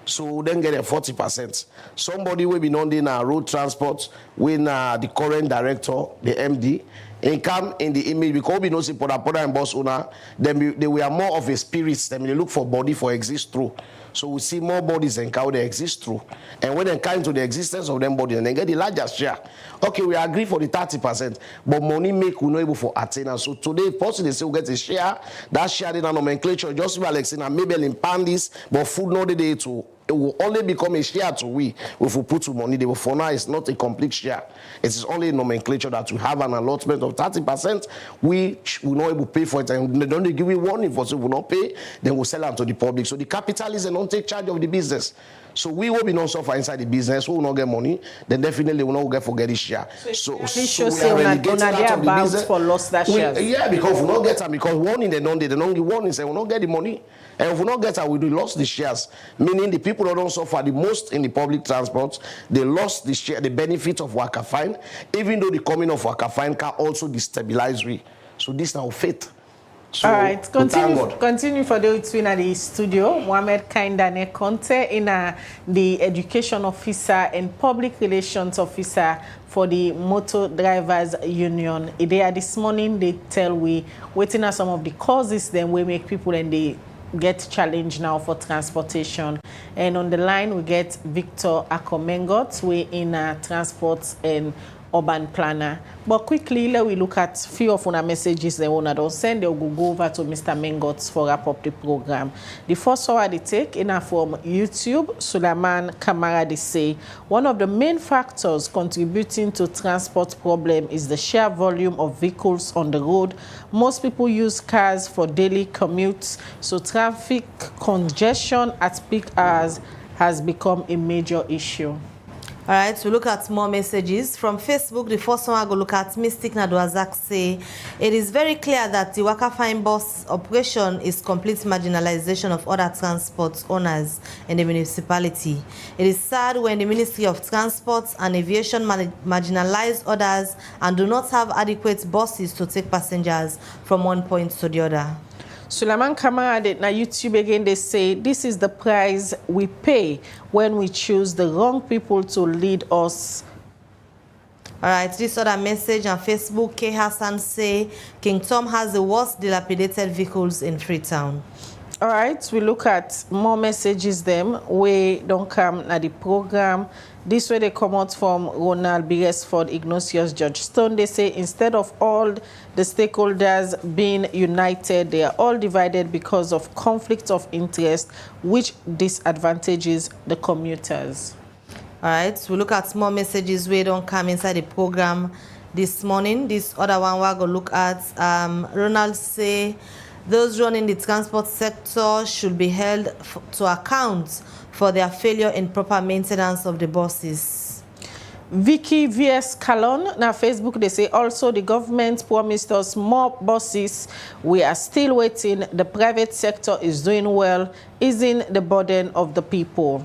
So we then get a 40%. Somebody will be known in our road transport when the current director, the MD, and come in the image because we know see Poda-Poda and bus owner, then they were more of a spirits, then they look for body for exist through. So we see more bodies than how they exist through. And when they come to the existence of them bodies, and they get the largest share. Okay, we agree for the 30%, but money make we not able for attain. So today, possibly they say we get a share, that share in a nomenclature, just like Alexina, maybe in pandis, but food not the day to. It will only become a share to we if we put to money. They will for now it's not a complete share. It is only a nomenclature that we have an allotment of 30%. We will not able to pay for it, and they don't give you warning for so we will not pay. Then we'll sell them to the public. So the capitalists don't take charge of the business. So we will be not suffer inside the business. We will not get money. Then definitely we will not get this share. So we are relegated out of the business. For lost that shares. Yeah, because we will not get them because warning they don't give warning. Say we will not get the money. And if we not get her, we lost the shares. Meaning the people who don't suffer the most in the public transport, they lost the share, the benefit of Waka Fine, even though the coming of Waka Fine can also destabilize we. So this is our fate. So, all right, continue for the between at the studio. Mohamed Kaindane Conte in the education officer and public relations officer for the Motor Drivers Union. There this morning they tell we waiting at some of the causes then we make people and they get challenged now for transportation. And on the line we get Victor Akomengot, we in transport and urban planner. But quickly, let we look at few of our messages they want to send. They'll go over to Mr. Mengot for wrap up the program. The first one they take in from YouTube, Suleiman Kamara they say one of the main factors contributing to transport problem is the sheer volume of vehicles on the road. Most people use cars for daily commutes, so traffic congestion at peak hours has become a major issue. All right, so look at more messages. From Facebook, the first one I go look at Mystic Nadwazak say, it is very clear that the Waka Fine bus operation is complete marginalization of other transport owners in the municipality. It is sad when the Ministry of Transport and Aviation marginalize others and do not have adequate buses to take passengers from one point to the other. Suleiman Kamara na YouTube again, they say this is the price we pay when we choose the wrong people to lead us. All right, this other message on Facebook, K. Hassan say King Tom has the worst dilapidated vehicles in Freetown. All right, we look at more messages them we don't come at the program. This way they come out from Ronald Beresford, Ignatius George Stone. They say instead of all the stakeholders being united, they are all divided because of conflict of interest, which disadvantages the commuters. All right, we look at more messages we don't come inside the program this morning. This other one we're going to look at. Ronald say those running the transport sector should be held to account for their failure in proper maintenance of the buses. Vicky VS Calon, na Facebook, they say also the government promised us more buses. We are still waiting. The private sector is doing well, easing the burden of the people.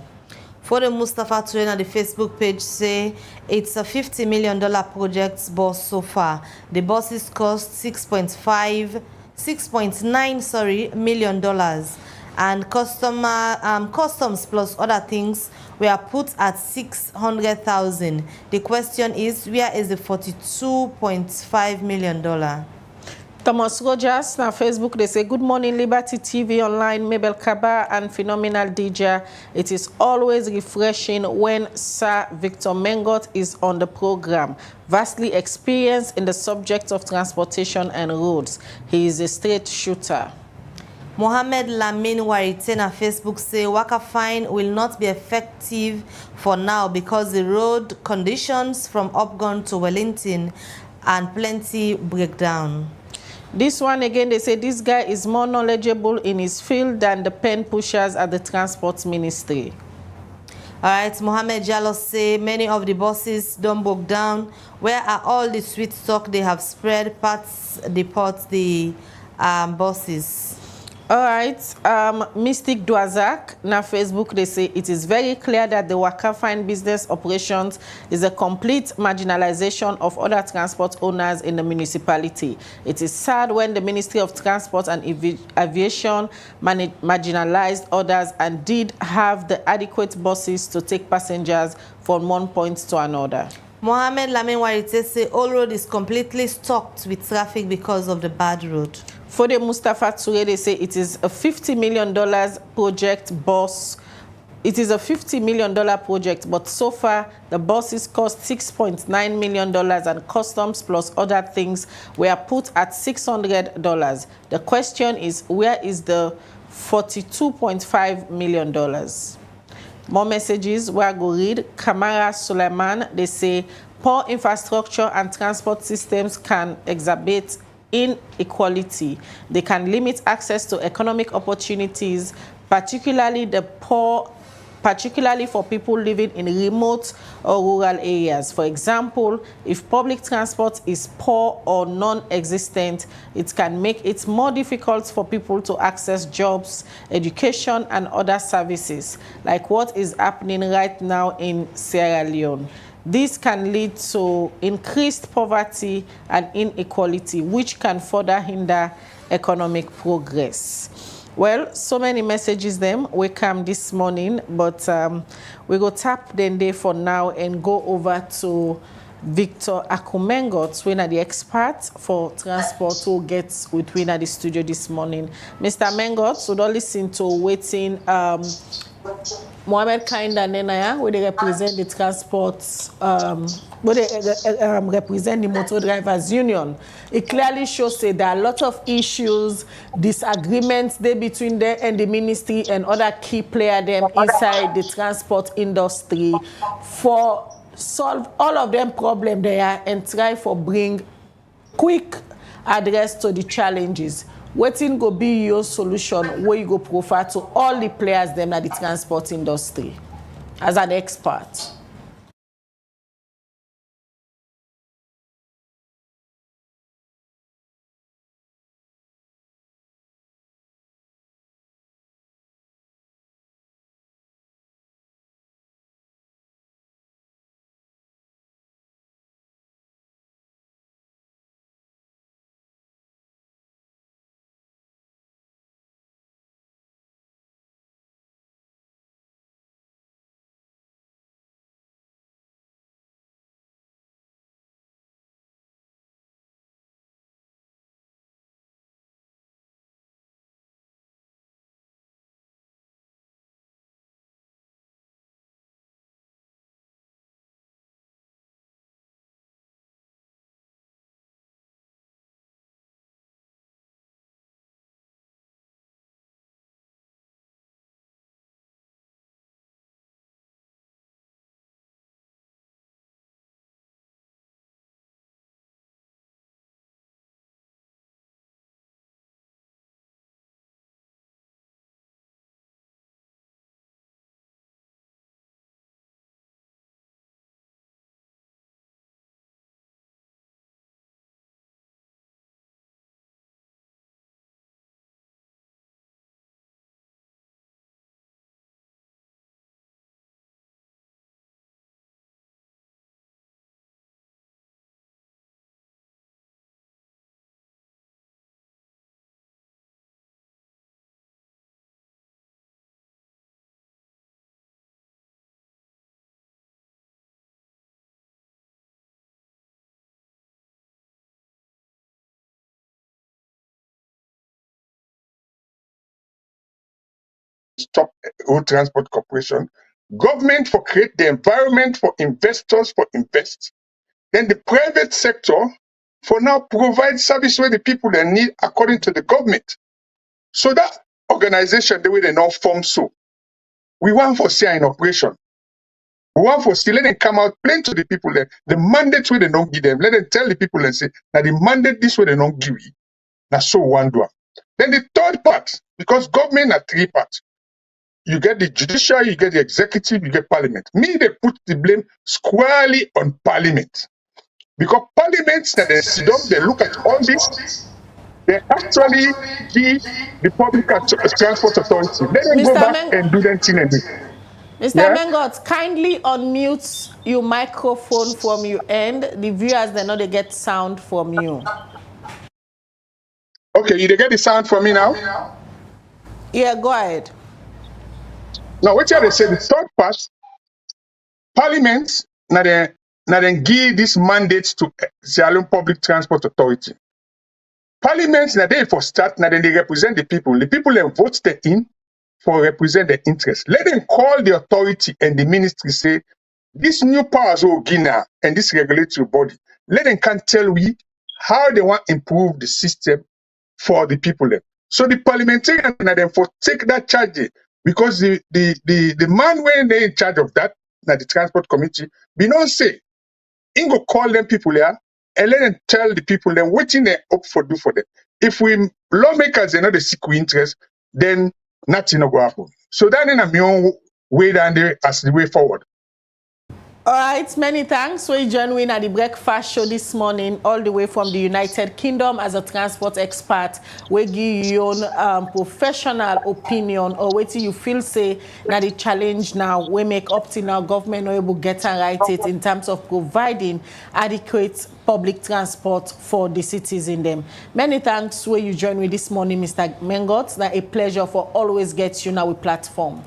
For the Mustafa Train on the Facebook page say it's a $50 million project bus so far. The buses cost $6.9 million. And customs plus other things were put at $600,000. The question is, where is the $42.5 million? Thomas Rogers, na Facebook, they say, good morning, Liberty TV Online, Mabel Kaba and Phenomenal DJ. It is always refreshing when Sir Victor Mengot is on the program. Vastly experienced in the subject of transportation and roads. He is a straight shooter. Mohammed Lamin Warite na Facebook say Waka Fine will not be effective for now because the road conditions from Upgon to Wellington and plenty breakdown. This one again, they say this guy is more knowledgeable in his field than the pen pushers at the Transport Ministry. All right, Mohammed Jallo say many of the buses don't broke down. Where are all the sweet stock they have spread parts depot the buses? All right, Mystic Dwazak, na Facebook, they say it is very clear that the Waka Fine business operations is a complete marginalization of other transport owners in the municipality. It is sad when the Ministry of Transport and Aviation marginalized others and did have the adequate buses to take passengers from one point to another. Mohammed Lamin Warite say all road is completely stocked with traffic because of the bad road. For the Mustafa Toure, they say it is a $50 million project bus. It is a $50 million project, but so far the buses cost $6.9 million and customs plus other things were put at $600. The question is, where is the $42.5 million? More messages we are going to read. Kamara Suleiman, they say poor infrastructure and transport systems can exacerbate inequality. They can limit access to economic opportunities, particularly for people living in remote or rural areas. For example, if public transport is poor or non-existent, it can make it more difficult for people to access jobs, education, and other services, like what is happening right now in Sierra Leone. This can lead to increased poverty and inequality, which can further hinder economic progress. Well, so many messages them we come this morning, but we go tap them there for now and go over to Victor Akumengot, who is the expert for transport, who gets with me at the studio this morning. Mr. Mengot, so don't listen to waiting. Mohamed Kainda Nenaya, where they represent the transport, where they represent the Motor Drivers Union. It clearly shows that there are a lot of issues, disagreements there between them and the ministry and other key players them inside the transport industry for solve all of them problem there and try for bring quick address to the challenges. Wetin go be your solution where you go profile to all the players them at the transport industry as an expert? stop Road Transport Corporation. Government for create the environment for investors for invest. Then the private sector for now provide service where the people they need according to the government. So that organization, the way they now form so, we want for see in operation. We want for see, let them come out, plain to the people there. The mandate where they don't give them, let them tell the people and say, now the mandate this way they don't give you. Now so one do. Then the third part, because government are three parts. You get the judiciary, you get the executive, you get parliament. Me, they put the blame squarely on parliament. Because parliament, that they sit down, they look at all this, they actually give the public transport authority. Let them go back and do that thing again. Mr. Mengot, kindly unmute your microphone from your end. The viewers, they know they get sound from you. Okay, you get the sound from me now? Yeah, go ahead. Now, what they say, the third part, parliament, now they give this mandate to the Public Transport Authority. Parliament, now they for start, now then they represent the people. The people then vote them in for represent their interest. Let them call the authority and the ministry say, this new powers of Guinea and this regulatory body, let them can tell we how they want to improve the system for the people there. So the parliamentarians and then for take that charge because the man when they in charge of that, now the transport committee, be not say, he go call them people there and let them tell the people then what they hope for do for them. If we lawmakers are not the seek interest, then nothing will happen. So that in a own way down there as the way forward. All right, many thanks. We join at the breakfast show this morning, all the way from the United Kingdom as a transport expert. We give you your professional opinion or what you feel say now the challenge now we make up to now government not able to get and right it in terms of providing adequate public transport for the citizens them. Many thanks where you join me this morning, Mr. Mengot. Now a pleasure for always get you now a platform.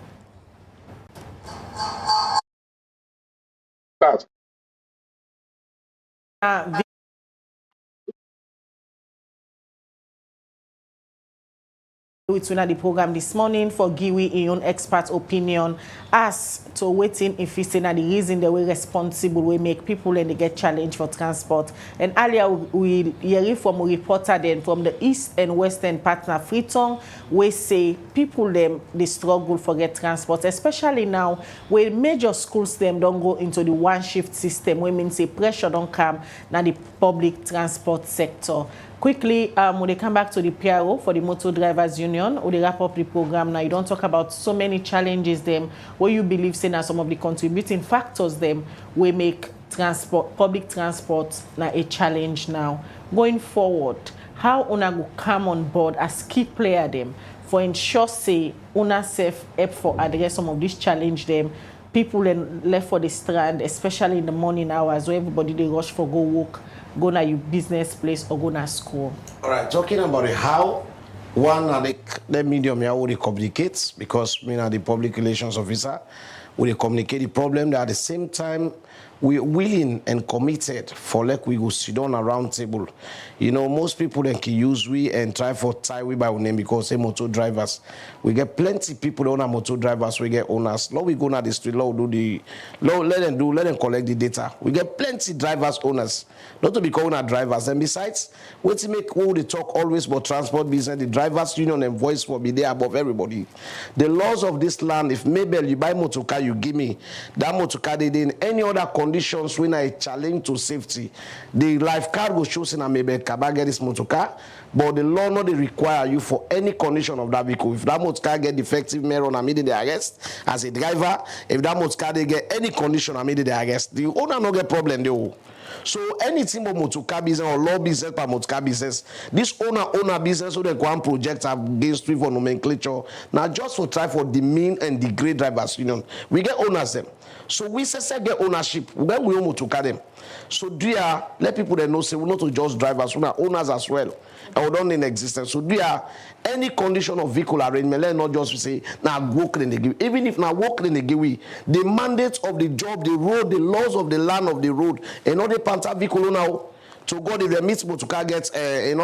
With the program this morning for Giwi in own expert opinion as to waiting if it's the reason they were responsible we make people and they get challenged for transport. And earlier we hear from a reporter then from the east and western partner Freetown we say people them they struggle for get transport, especially now where major schools them don't go into the one shift system, we mean say pressure don't come now the public transport sector. Quickly, when they come back to the PRO for the Motor Drivers Union, or they wrap up the program now, you don't talk about so many challenges them, where you believe say now some of the contributing factors them will make transport, public transport now a challenge now. Going forward, how una go come on board as key player them for ensure say una safe help for address some of these challenge them. People left for the strand, especially in the morning hours where everybody they rush for go work, go to your business place or go to school. All right, talking about the how, one, the medium here will communicate because me and the public relations officer will communicate the problem. That at the same time, we're willing and committed for like we go sit down a round table. You know, most people then can use we and try for tie we by our name because say motor drivers. We get plenty people own motor drivers, we get owners. Now we go na the street, law do the law, let them collect the data. We get plenty drivers owners, not to be called drivers. And besides, what to make all the talk always about transport business, the drivers union and voice will be there above everybody. The laws of this land, if maybe you buy motor car, you give me that motor car they in any other conditions when I challenge to safety. The lifeguard will show in a maybe Kaba get this motor car, but the law not require you for any condition of that vehicle. If that motor car get defective mirror and immediately arrest as a driver, if that motor car they get any condition immediately arrest, the owner no get problem though. So anything about motor car business or law business per motor car business, this owner business so they go and project against we for nomenclature. Now just for try for the mean and the great drivers union, we get owners them. So we say get ownership. When we own motor car them. So do ya let people that know say we're not to just drivers, we are owners as well. And we don't in existence. So do ya any condition of vehicle arrangement, let not just say now work in the give. Even if now work in the give, the mandates of the job, the road, the laws of the land of the road, and all the panta vehicle now. To God, if the meet to get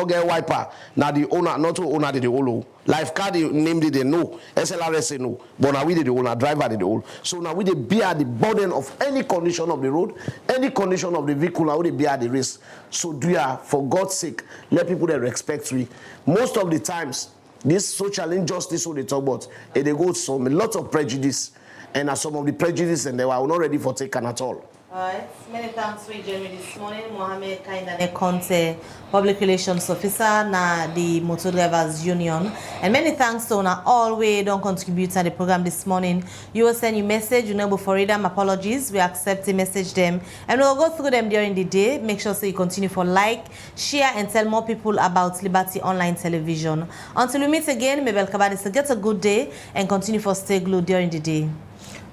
get wiper, now the owner, not to owner the olo. Life card named it, they know. SLRS no. But now we the owner, driver the owner. So now we the bear the burden of any condition of the road, any condition of the vehicle, now we bear the risk. So do ya, for God's sake, let people that respect we. Most of the times, this social injustice who they talk about, they go some a lot of prejudice. And as some of the prejudice, and they were not ready for taken at all. Alright, many thanks for joining me this morning. Mohammed Kaindane Conte, Public Relations Officer na the Motor Drivers Union. And many thanks to all way don't contribute to the program this morning. You will send your message, you know, before read them, apologies. We accept the message them. And we'll go through them during the day. Make sure so you continue for like, share, and tell more people about Liberty Online Television. Until we meet again, Mabel Kabadi, so get a good day and continue for stay glued during the day.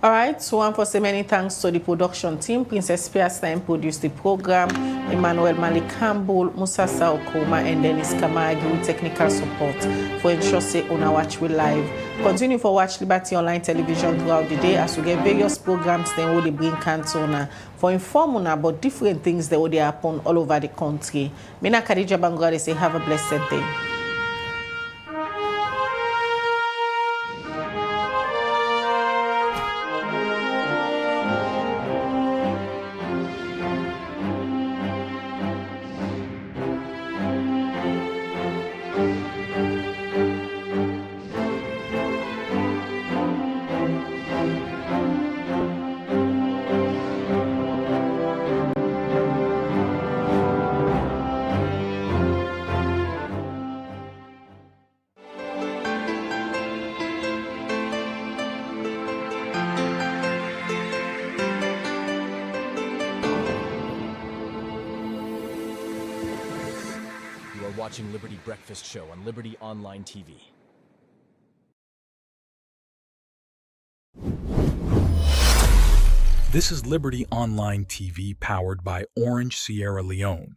All right, so one for say many thanks to the production team. Princess Piastine produced the program. Emmanuel Malik Campbell, Musa Saokoma, and Dennis Kamagi with technical support for ensure say on our watch we live. Continue for watch Liberty Online Television throughout the day as we get various programs then they bring cancer for inform about different things that they happen all over the country. Mina Khadija Bangura say have a blessed day. Watching Liberty Breakfast Show on Liberty Online TV. This is Liberty Online TV powered by Orange Sierra Leone.